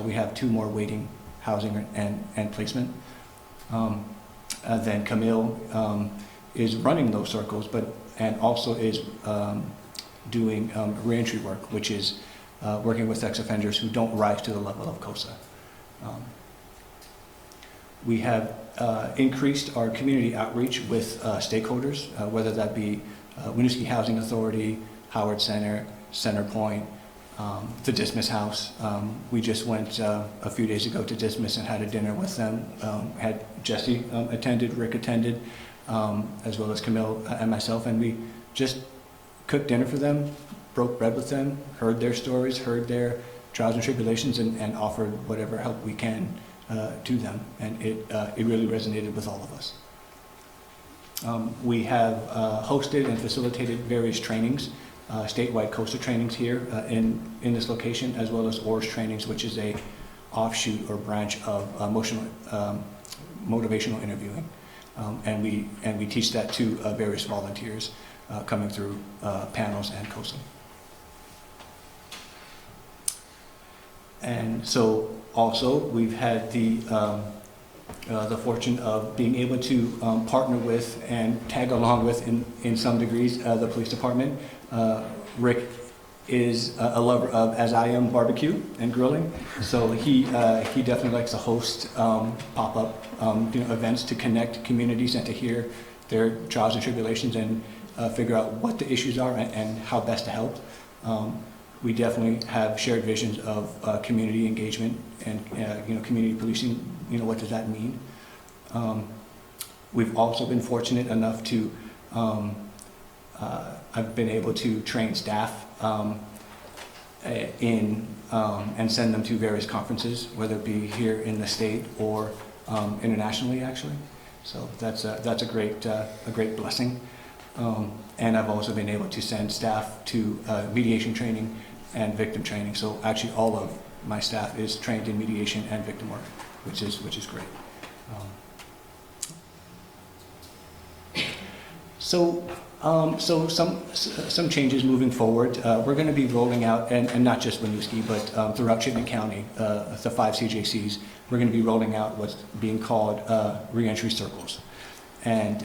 We have 2 more waiting, housing and placement. Then Camille is running those circles, and also is doing reentry work, which is working with sex offenders who don't rise to the level of COSA. We have increased our community outreach with stakeholders, whether that be Winooski Housing Authority, Howard Center, Centerpoint, the Dismiss House. We just went a few days ago to Dismiss and had a dinner with them. Had Jesse attended, Rick attended, as well as Camille and myself, and we just cooked dinner for them, broke bread with them, heard their stories, heard their trials and tribulations, and offered whatever help we can to them, and it really resonated with all of us. We have hosted and facilitated various trainings, statewide COSA trainings here in this location, as well as ORS trainings, which is a offshoot or branch of motivational interviewing, and we teach that to various volunteers coming through panels and COSA. And so also we've had the fortune of being able to partner with and tag along with, in some degrees, the police department. Rick is a lover of, as I am, barbecue and grilling, so he definitely likes to host pop-up events to connect communities and to hear their trials and tribulations and figure out what the issues are and how best to help. We definitely have shared visions of community engagement and community policing. What does that mean? We've also been fortunate enough to I've been able to train staff and send them to various conferences, whether it be here in the state or internationally, actually. So that's a great blessing. And I've also been able to send staff to mediation training and victim training. So actually all of my staff is trained in mediation and victim work, which is great. So some changes moving forward. We're going to be rolling out, and not just Winooski, but throughout Chittenden County, the 5 CJCs, we're going to be rolling out what's being called Reentry Circles. And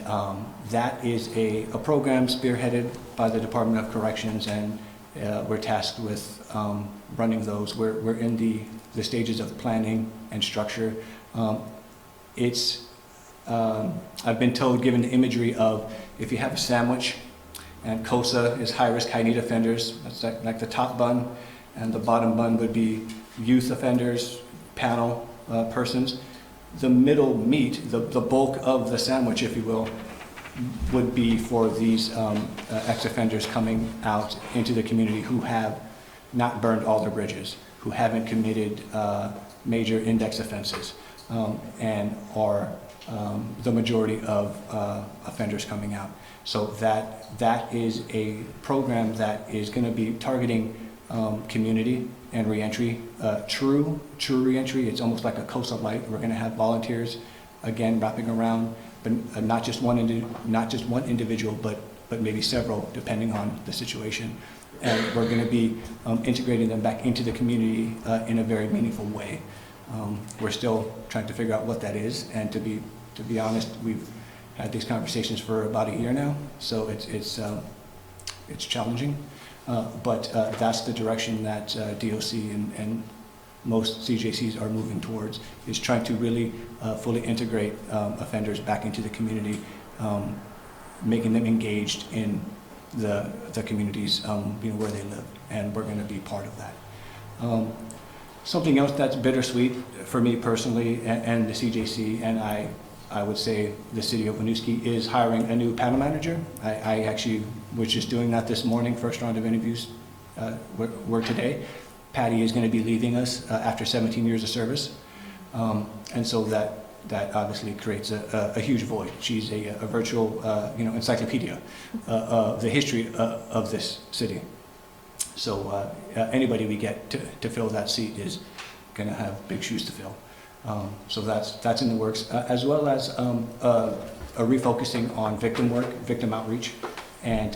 that is a program spearheaded by the Department of Corrections, and we're tasked with running those. We're in the stages of planning and structure. I've been told, given the imagery of, if you have a sandwich and COSA is high-risk, high-need offenders, that's like the top bun, and the bottom bun would be youth offenders, panel persons. The middle meat, the bulk of the sandwich, if you will, would be for these ex-offenders coming out into the community who have not burned all their bridges, who haven't committed major index offenses, and are the majority of offenders coming out. So that is a program that is going to be targeting community and reentry, true reentry. It's almost like a COSA light. We're going to have volunteers, again, wrapping around, but not just one individual, but maybe several, depending on the situation. And we're going to be integrating them back into the community in a very meaningful way. We're still trying to figure out what that is, and to be honest, we've had these conversations for about a year now, so it's challenging. But that's the direction that DOC and most CJCs are moving towards, is trying to really fully integrate offenders back into the community, making them engaged in the communities where they live, and we're going to be part of that. Something else that's bittersweet for me personally and the CJC, and I would say the city of Winooski, is hiring a new panel manager. I actually was just doing that this morning. First round of interviews were today. Patty is going to be leaving us after 17 years of service, and so that obviously creates a huge void. She's a virtual encyclopedia of the history of this city. So anybody we get to fill that seat is going to have big shoes to fill. So that's in the works, as well as a refocusing on victim work, victim outreach, and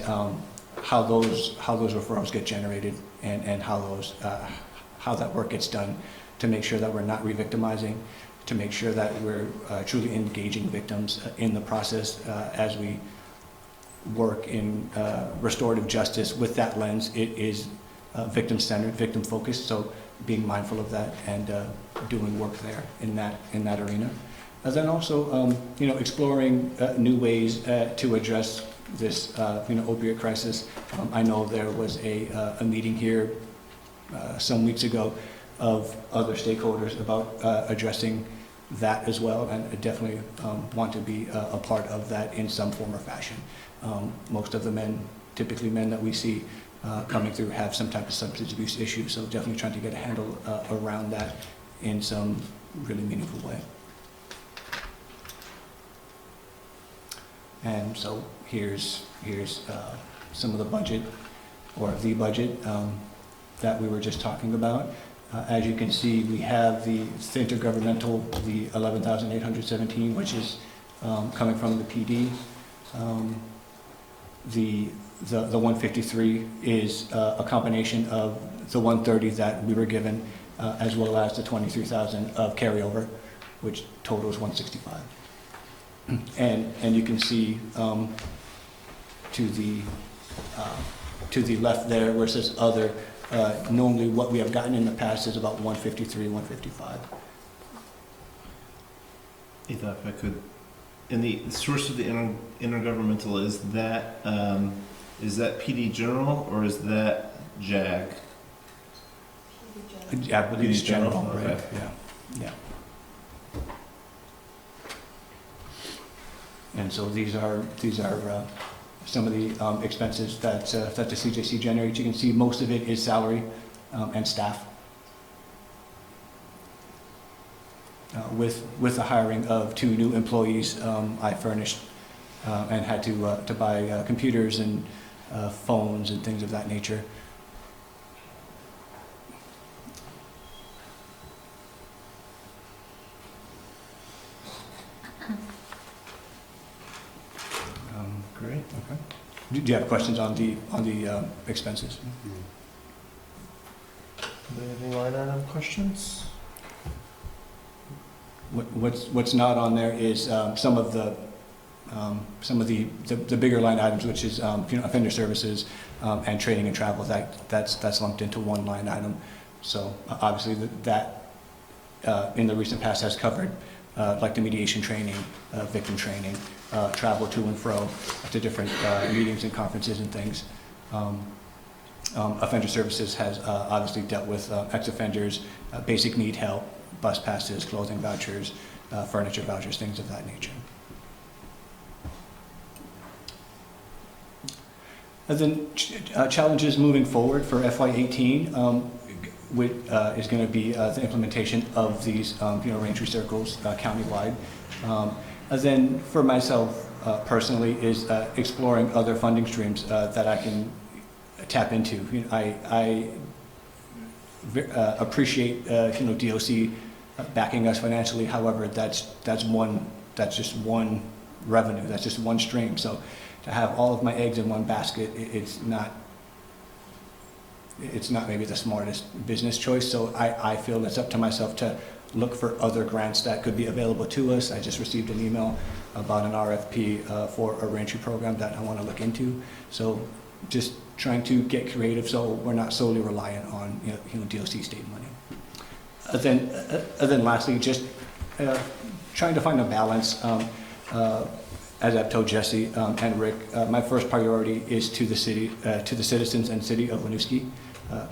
how those referrals get generated, and how that work gets done, to make sure that we're not re-victimizing, to make sure that we're truly engaging victims in the process as we work in restorative justice with that lens. It is victim-centered, victim-focused, so being mindful of that and doing work there in that arena. And then also, exploring new ways to address this, opiate crisis. I know there was a meeting here some weeks ago of other stakeholders about addressing that as well, and I definitely want to be a part of that in some form or fashion. Most of the men, typically men that we see coming through, have some type of substance abuse issue, so definitely trying to get a handle around that in some really meaningful way. And so here's some of the budget, or the budget that we were just talking about. As you can see, we have the intergovernmental, the 11,817, which is coming from the PD. The 153 is a combination of the 130 that we were given, as well as the 23,000 of carryover, which totals 165. And you can see to the left there where it says other, normally what we have gotten in the past is about 153, 155. If I could, in the source of the intergovernmental, is that PD General or is that JAG? I believe it's general, Okay. right? Yeah. And so these are some of the expenses that the CJC generates. You can see most of it is salary and staff. With the hiring of 2 new employees, I furnished and had to buy computers and phones and things of that nature. Great. Okay. Do you have questions on the expenses? Any line item questions? What's not on there is some of the bigger line items, which is offender services and training and travel. That's lumped into one line item. So obviously that in the recent past has covered like the mediation training, victim training, travel to and fro to different meetings and conferences and things. Offender services has obviously dealt with ex-offenders, basic need help, bus passes, clothing vouchers, furniture vouchers, things of that nature. And then challenges moving forward for FY18 is going to be the implementation of these Reentry Circles countywide. And then for myself personally is exploring other funding streams that I can tap into. I appreciate DOC backing us financially. However, that's just one revenue. That's just one stream. So to have all of my eggs in one basket, it's not maybe the smartest business choice. So I feel it's up to myself to look for other grants that could be available to us. I just received an email about an RFP for a reentry program that I want to look into. So just trying to get creative so we're not solely reliant on DOC state money. Then lastly, just trying to find a balance. As I've told Jesse and Rick, my first priority is to the city, to the citizens and city of Winooski.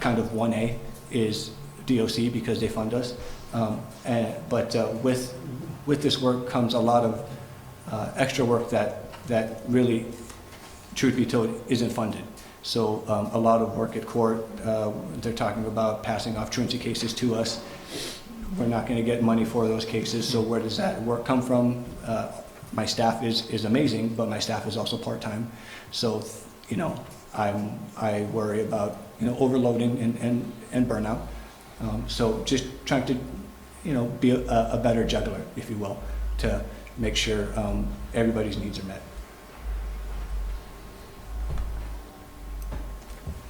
Kind of 1A is DOC because they fund us. But with this work comes a lot of extra work that really, truth be told, isn't funded. So a lot of work at court, they're talking about passing off truancy cases to us. We're not going to get money for those cases, so where does that work come from? My staff is amazing, but my staff is also part-time. So, I worry about, overloading and burnout. So just trying to, be a better juggler, if you will, to make sure everybody's needs are met.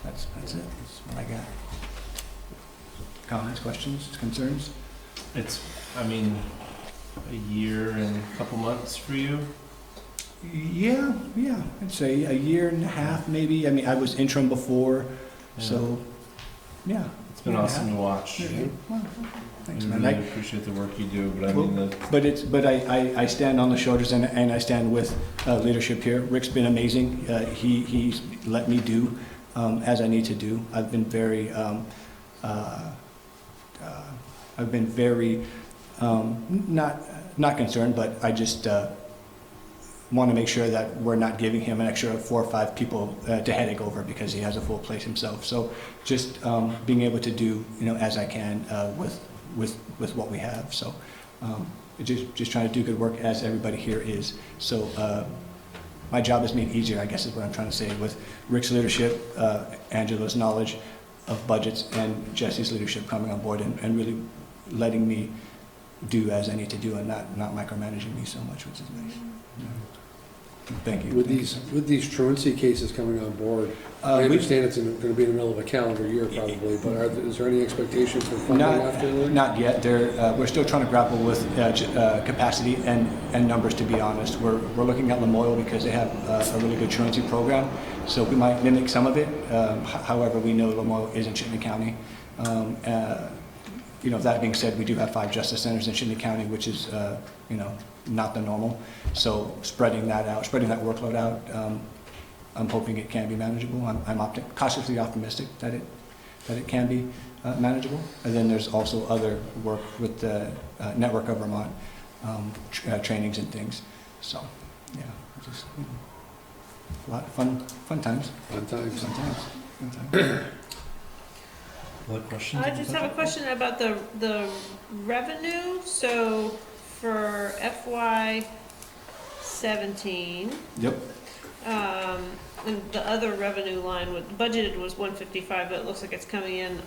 That's it. That's what I got. Comments, questions, concerns? It's, a year and a couple months for you? Yeah, I'd say a year and a half, maybe. I mean, I was interim before, so, yeah. It's been awesome to watch. Well, thanks, I man. really appreciate the work you do, but I mean, But I stand on the shoulders and I stand with leadership here. Rick's been amazing. He's let me do as I need to do. I've been very not concerned, but I just want to make sure that we're not giving him an extra 4 or 5 people to headache over because he has a full plate himself. So just being able to do, as I can with what we have. So just trying to do good work as everybody here is. So my job is made easier, I guess is what I'm trying to say, with Rick's leadership, Angela's knowledge of budgets, and Jesse's leadership coming on board and really letting me do as I need to do and not micromanaging me so much, which is nice. Thank you. With these truancy cases coming on board, I understand it's going to be in the middle of a calendar year probably, but is there any expectations for funding afterwards? Not yet. We're still trying to grapple with capacity and numbers, to be honest. We're looking at Lamoille because they have a really good truancy program, so we might mimic some of it. However, we know Lamoille is in Chittenden County. That being said, we do have 5 justice centers in Chittenden County, which is, not the normal. So spreading that workload out, I'm hoping it can be manageable. I'm cautiously optimistic that it can be manageable. And then there's also other work with the Network of Vermont, trainings and things. So, yeah, just a lot of fun times. Fun times. Other questions? I just have a question about the revenue. So for FY 17. Yep. And the other revenue line budgeted was 155, but it looks like it's coming in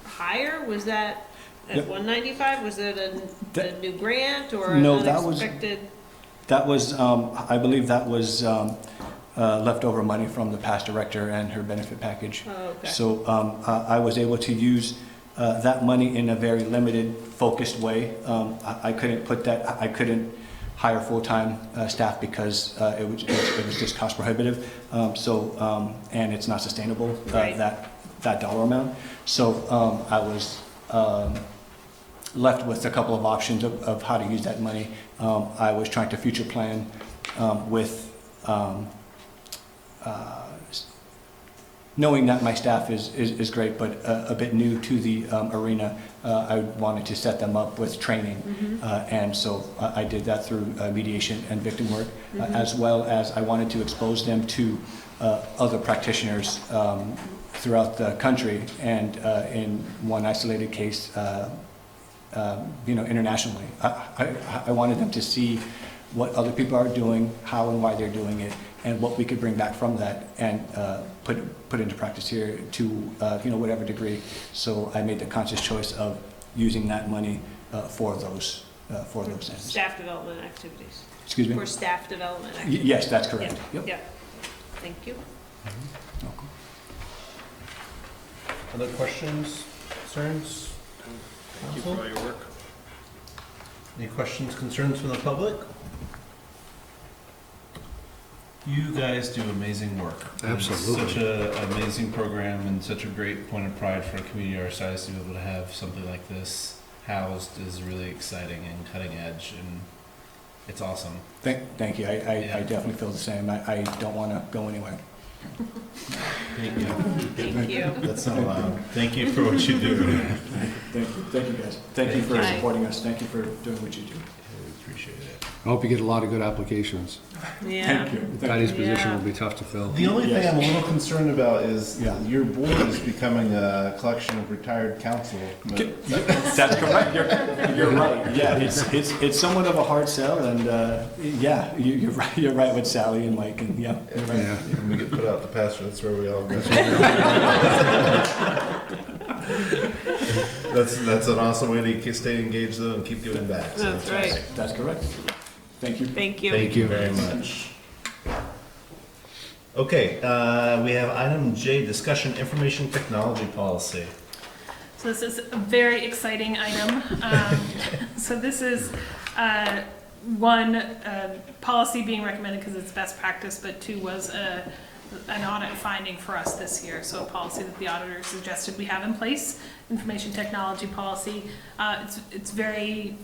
higher. Was that at 195? Was it a new grant or an unexpected? That was I believe that was leftover money from the past director and her benefit package. Oh, okay. So I was able to use that money in a very limited, focused way. I couldn't hire full-time staff because it was just cost prohibitive. And it's not sustainable, Right. that dollar amount. So I was left with a couple of options of how to use that money. I was trying to future plan with knowing that my staff is great, but a bit new to the arena. I wanted to set them up with training, and so I did that through mediation and victim work, as well as I wanted to expose them to other practitioners throughout the country, and in one isolated case, internationally. I wanted them to see what other people are doing, how and why they're doing it, and what we could bring back from that and put into practice here to whatever degree. So I made the conscious choice of using that money for those ends. Staff development activities. Excuse me? For staff development activities. Yes, that's correct. Yeah. Yep. Yeah. Thank you. Welcome. Other questions, concerns? Thank you for all your work. Any questions, concerns from the public? You guys do amazing work. Absolutely. It's such an amazing program and such a great point of pride for a community our size to be able to have something like this housed is really exciting and cutting edge, and it's awesome. Thank you. I definitely feel the same. I don't want to go anywhere. Thank you. Thank you. That's not allowed. Thank you for what you do. Thank you guys. Thank you for supporting us. Thank you for doing what you do. We appreciate it. I hope you get a lot of good applications. Yeah. Thank you. Patty's position will be tough to fill. The only thing I'm a little concerned about is your board is becoming a collection of retired council. That's correct. You're right. Yeah, it's somewhat of a hard sell, and you're right. You're right with Sally and Mike, and you're right. Yeah. When we get put out the pasture, that's where we all go. That's an awesome way to stay engaged though and keep giving back. So That's right. That's correct. Thank you. Thank you. Thank you very much. Okay, we have item J, discussion information technology policy. So this is a very exciting item. So this is one, policy being recommended because it's best practice, but two was an audit finding for us this year. So a policy that the auditor suggested we have in place, information technology policy. It's very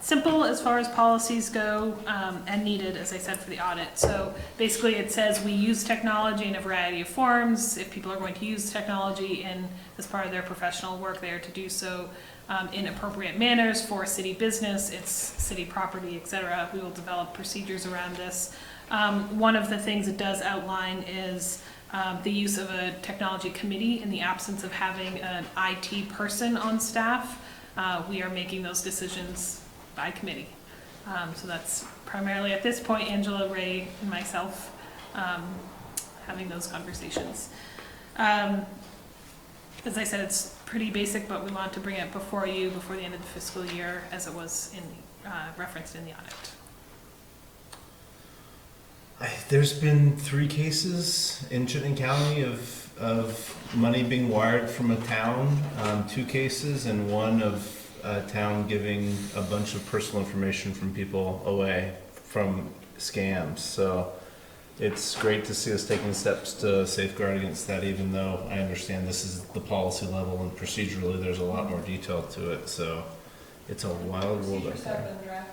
simple as far as policies go, and needed, as I said, for the audit. So basically it says we use technology in a variety of forms. If people are going to use technology as part of their professional work, they are to do so in appropriate manners for city business, it's city property, etc. We will develop procedures around this. One of the things it does outline is the use of a technology committee in the absence of having an IT person on staff. We are making those decisions by committee. So that's primarily at this point Angela, Ray, and myself having those conversations. As I said, it's pretty basic, but we want to bring it before you before the end of the fiscal year, as it was referenced in the audit. There's been 3 cases in Chittenden County of money being wired from a town, 2 cases, and one of a town giving a bunch of personal information from people away from scams. So it's great to see us taking steps to safeguard against that, even though I understand this is the policy level and procedurally there's a lot more detail to it. So it's a wild world out there.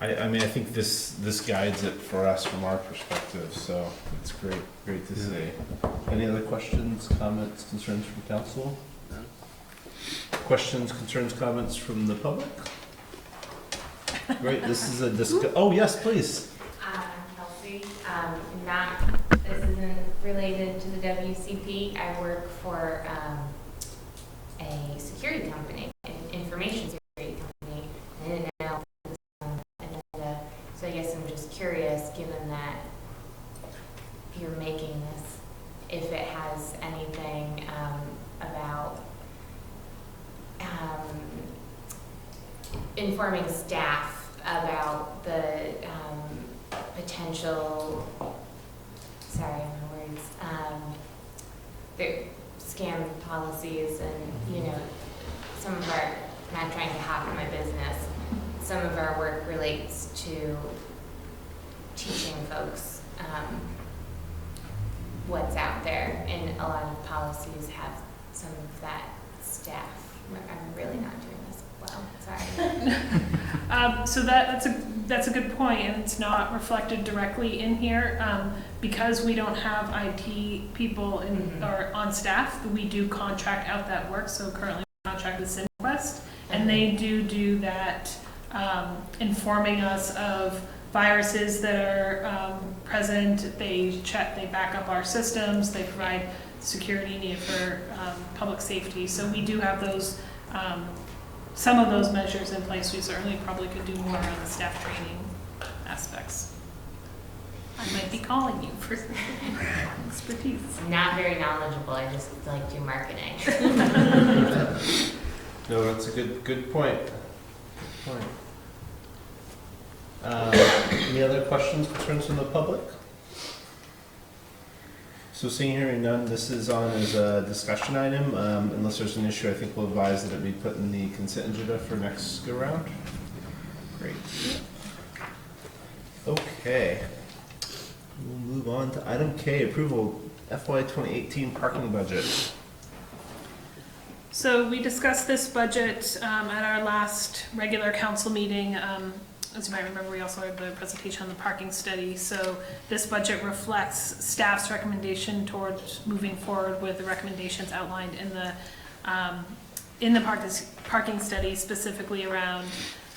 I mean, I think this guides it for us from our perspective, so it's great to see. Any other questions, comments, concerns from council? No. Questions, concerns, comments from the public? Great, this is a oh yes, please. Kelsey, this isn't related to the WCP. I work for a security company, an information security company. I didn't know. So I guess I'm just curious, given that you're making this, if it has anything about informing staff about the potential, sorry, my words, the scam policies and, you know, some of our, not trying to hop in my business, some of our work relates to teaching folks what's out there, and a lot of policies have some of that staff. I'm really not doing this well, sorry. So that's a good point, and it's not reflected directly in here because we don't have IT people or on staff. We do contract out that work. So currently we contract with SimQuest, and they do that. Informing us of viruses that are present. They check, they back up our systems, they provide security needed for public safety. So we do have those, some of those measures in place. We certainly probably could do more on the staff training aspects. I might be calling you for expertise. Not very knowledgeable, I just like do marketing. No, that's a good point. Any other questions, concerns from the public? So seeing hearing none, this is on as a discussion item. Unless there's an issue, I think we'll advise that it be put in the consent agenda for next go round. Great. Okay. We'll move on to item K, approval FY 2018 parking budget. So we discussed this budget at our last regular council meeting. As you might remember, we also had the presentation on the parking study. So this budget reflects staff's recommendation towards moving forward with the recommendations outlined in the parking study, specifically around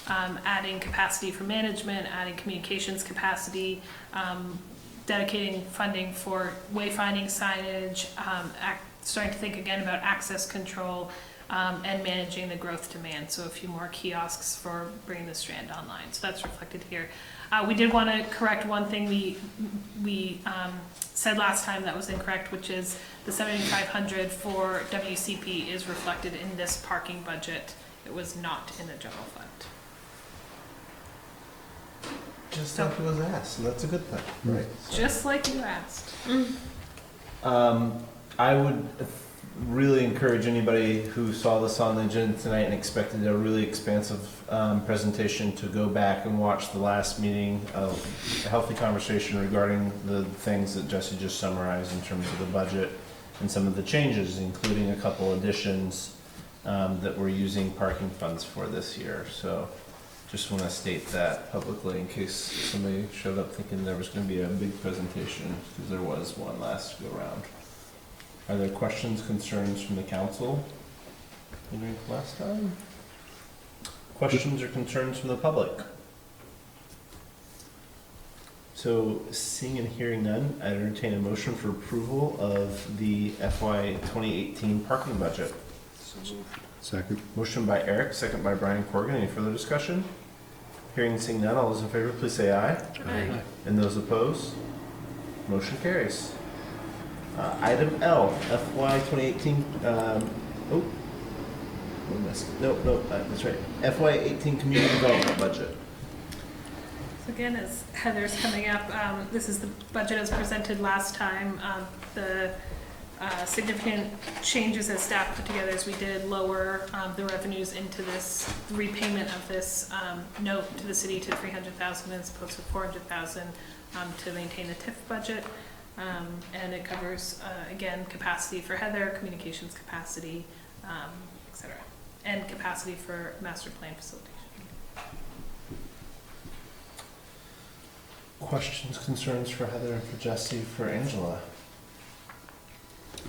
adding capacity for management, adding communications capacity, dedicating funding for wayfinding signage, starting to think again about access control, and managing the growth demand. So a few more kiosks for bringing the Strand online. So that's reflected here. We did want to correct one thing we said last time that was incorrect, which is the $7,500 for WCP is reflected in this parking budget. It was not in the general fund. Just like it was asked, so that's a good thing, right? Just like you asked. I would really encourage anybody who saw this on the agenda tonight and expected a really expansive presentation to go back and watch the last meeting, a healthy conversation regarding the things that Jesse just summarized in terms of the budget and some of the changes, including a couple additions that we're using parking funds for this year. So just want to state that publicly in case somebody showed up thinking there was going to be a big presentation, because there was one last go round. Are there questions, concerns from the council? Anything last time? Questions or concerns from the public? So, seeing and hearing none, I entertain a motion for approval of the FY 2018 parking budget. Second. Motion by Eric, second by Brian Corrigan. Any further discussion? Hearing and seeing none, all those in favor, please say aye. Aye. And those opposed? Motion carries. Item L, FY 2018, that's right. FY 18 Community Development Budget. So again, as Heather's coming up, this is the budget as presented last time. The significant changes as staff put together as we did lower the revenues into this repayment of this note to the city to $300,000 as opposed to $400,000 to maintain the TIF budget. And it covers, again, capacity for Heather, communications capacity, et cetera, and capacity for master plan facilitation. Questions, concerns for Heather and for Jesse, for Angela?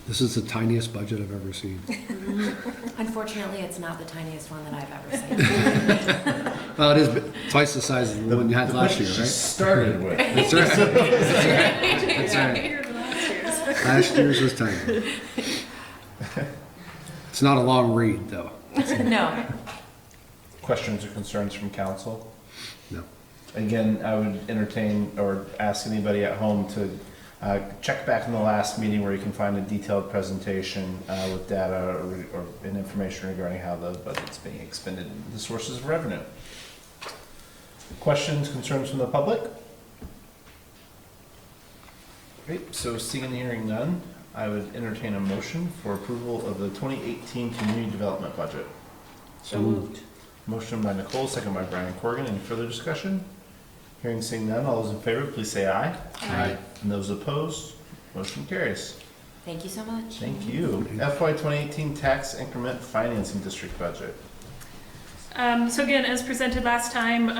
This is the tiniest budget I've ever seen. Unfortunately, it's not the tiniest one that I've ever seen. Well, it is twice the size of the one you had last year, right? Started with. That's right. That's right. Last year's was tiny. It's not a long read, though. No. Questions or concerns from council? No. Again, I would entertain or ask anybody at home to check back in the last meeting where you can find a detailed presentation with data or information regarding how the budget's being expended and the sources of revenue. Questions, concerns from the public? Great, so seeing and hearing none, I would entertain a motion for approval of the 2018 Community Development Budget. So moved. Motion by Nicole, second by Brian Corrigan. Any further discussion? Hearing, seeing none, all those in favor, please say aye. Aye. And those opposed, motion carries. Thank you so much. Thank you. FY 2018 Tax Increment Financing District Budget. So again, as presented last time,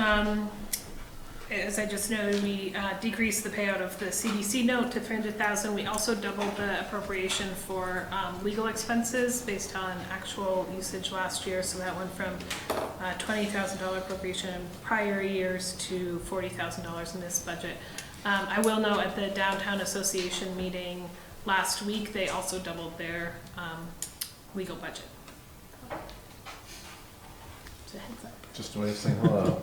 as I just noted, we decreased the payout of the CDC note to $300,000. We also doubled the appropriation for legal expenses based on actual usage last year. So that went from $20,000 appropriation in prior years to $40,000 in this budget. I will note at the Downtown Association meeting last week, they also doubled their legal budget. So heads up. Just a way of saying hello.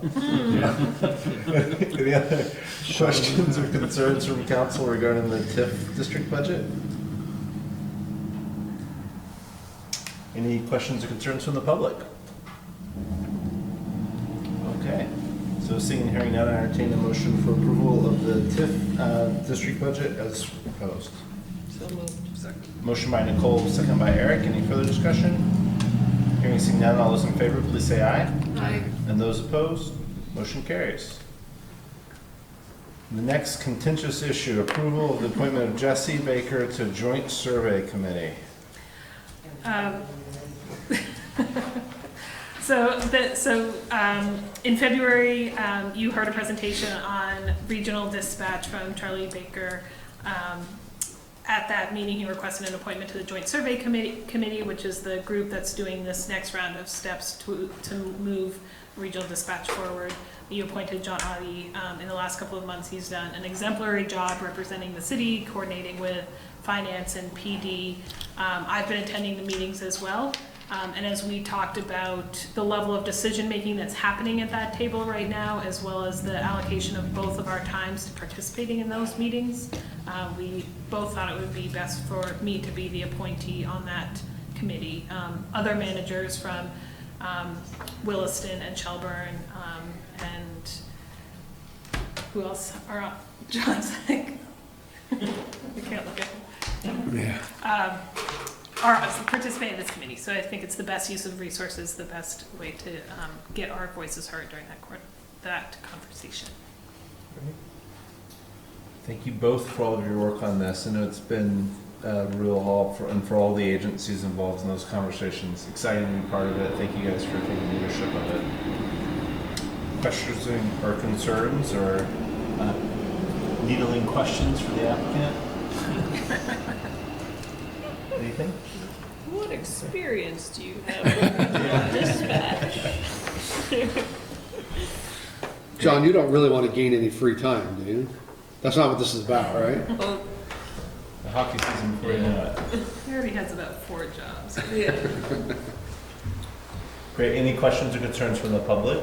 Any other questions or concerns from council regarding the TIF district budget? Any questions or concerns from the public? Okay, so seeing and hearing none, I entertain a motion for approval of the TIF district budget as proposed. So moved. Second. Motion by Nicole, second by Eric. Any further discussion? Hearing, seeing none, all those in favor, please say aye. Aye. And those opposed, motion carries. The next contentious issue, approval of the appointment of Jesse Baker to Joint Survey Committee. In February, you heard a presentation on regional dispatch from Charlie Baker. At that meeting, he requested an appointment to the Joint Survey Committee, which is the group that's doing this next round of steps to move regional dispatch forward. You appointed John Audi. In the last couple of months, he's done an exemplary job representing the city, coordinating with finance and PD. I've been attending the meetings as well. And as we talked about the level of decision-making that's happening at that table right now, as well as the allocation of both of our times to participating in those meetings, we both thought it would be best for me to be the appointee on that committee. Other managers from Williston and Shelburne, and who else are on? John's like, we can't look at him. Yeah. participate in this committee. So I think it's the best use of resources, the best way to get our voices heard during that conversation. Thank you both for all of your work on this. I know it's been a real help for all the agencies involved in those conversations. Exciting to be part of it. Thank you guys for taking leadership of it. Questions or concerns or needling questions for the applicant? Anything? What experience do you have with dispatch? John, you don't really want to gain any free time, do you? That's not what this is about, right? Well, The hockey season before you know it. He already has about 4 jobs. yeah. Great. Any questions or concerns from the public?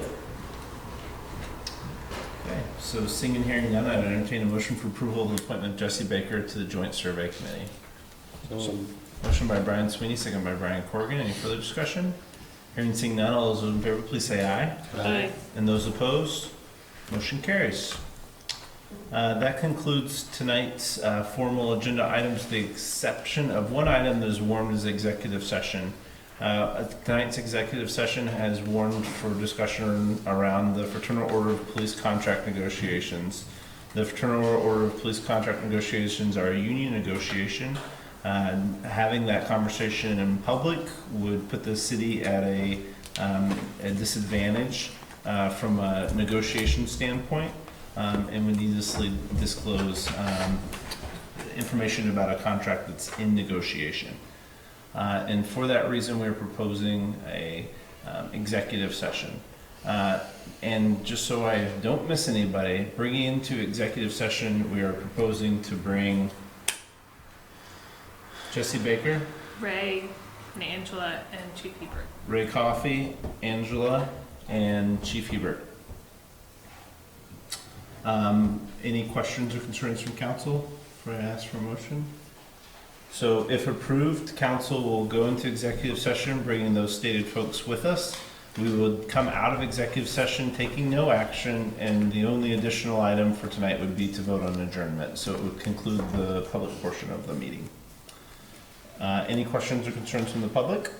Okay. So seeing and hearing none, I would entertain a motion for approval of the appointment of Jesse Baker to the Joint Survey Committee. Motion by Brian Sweeney, second by Brian Corrigan. Any further discussion? Hearing seeing none, all those in favor please say aye. Aye. And those opposed? Motion carries. That concludes tonight's formal agenda items, with the exception of one item that is warned as executive session. Tonight's executive session has warned for discussion around the Fraternal Order of Police contract negotiations. The Fraternal Order of Police contract negotiations are a union negotiation. Having that conversation in public would put the city at a disadvantage from a negotiation standpoint, and would needlessly disclose information about a contract that's in negotiation. And for that reason, we're proposing a executive session. And just so I don't miss anybody, bringing into executive session, we are proposing to bring Jesse Baker, Ray, and Angela, and Chief Hebert. Ray Coffey, Angela, and Chief Hebert. Any questions or concerns from council before I ask for a motion? So if approved, council will go into executive session, bringing those stated folks with us. We would come out of executive session taking no action, and the only additional item for tonight would be to vote on adjournment. So it would conclude the public portion of the meeting. Any questions or concerns from the public?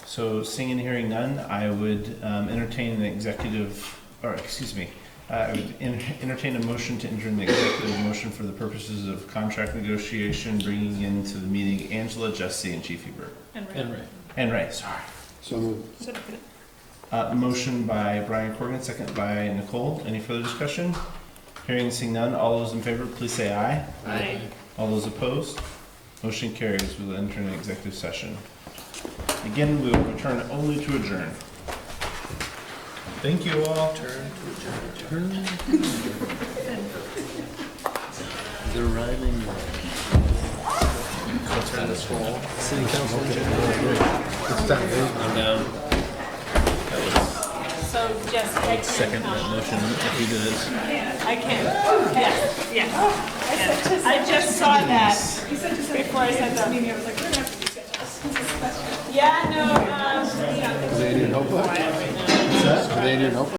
So seeing and hearing none, I would entertain an executive, or excuse me, I would entertain a motion to enter an executive motion for the purposes of contract negotiation, bringing into the meeting Angela, Jesse, and Chief Hebert. And Ray, sorry. So moved. Motion by Brian Corrigan, second by Nicole. Any further discussion? Hearing and seeing none, all those in favor, please say aye. Aye. All those opposed? Motion carries. We will enter an executive session. Again, we will return only to adjourn. Thank you all. They're arriving. City council. I'm down. So, Jess, I can Second that motion, if you did it. I can. Yes, yes. I just saw that before I said that. I was like, we're gonna have to discuss this. Yeah, no, Are they in your notebook? Are they in your notebook?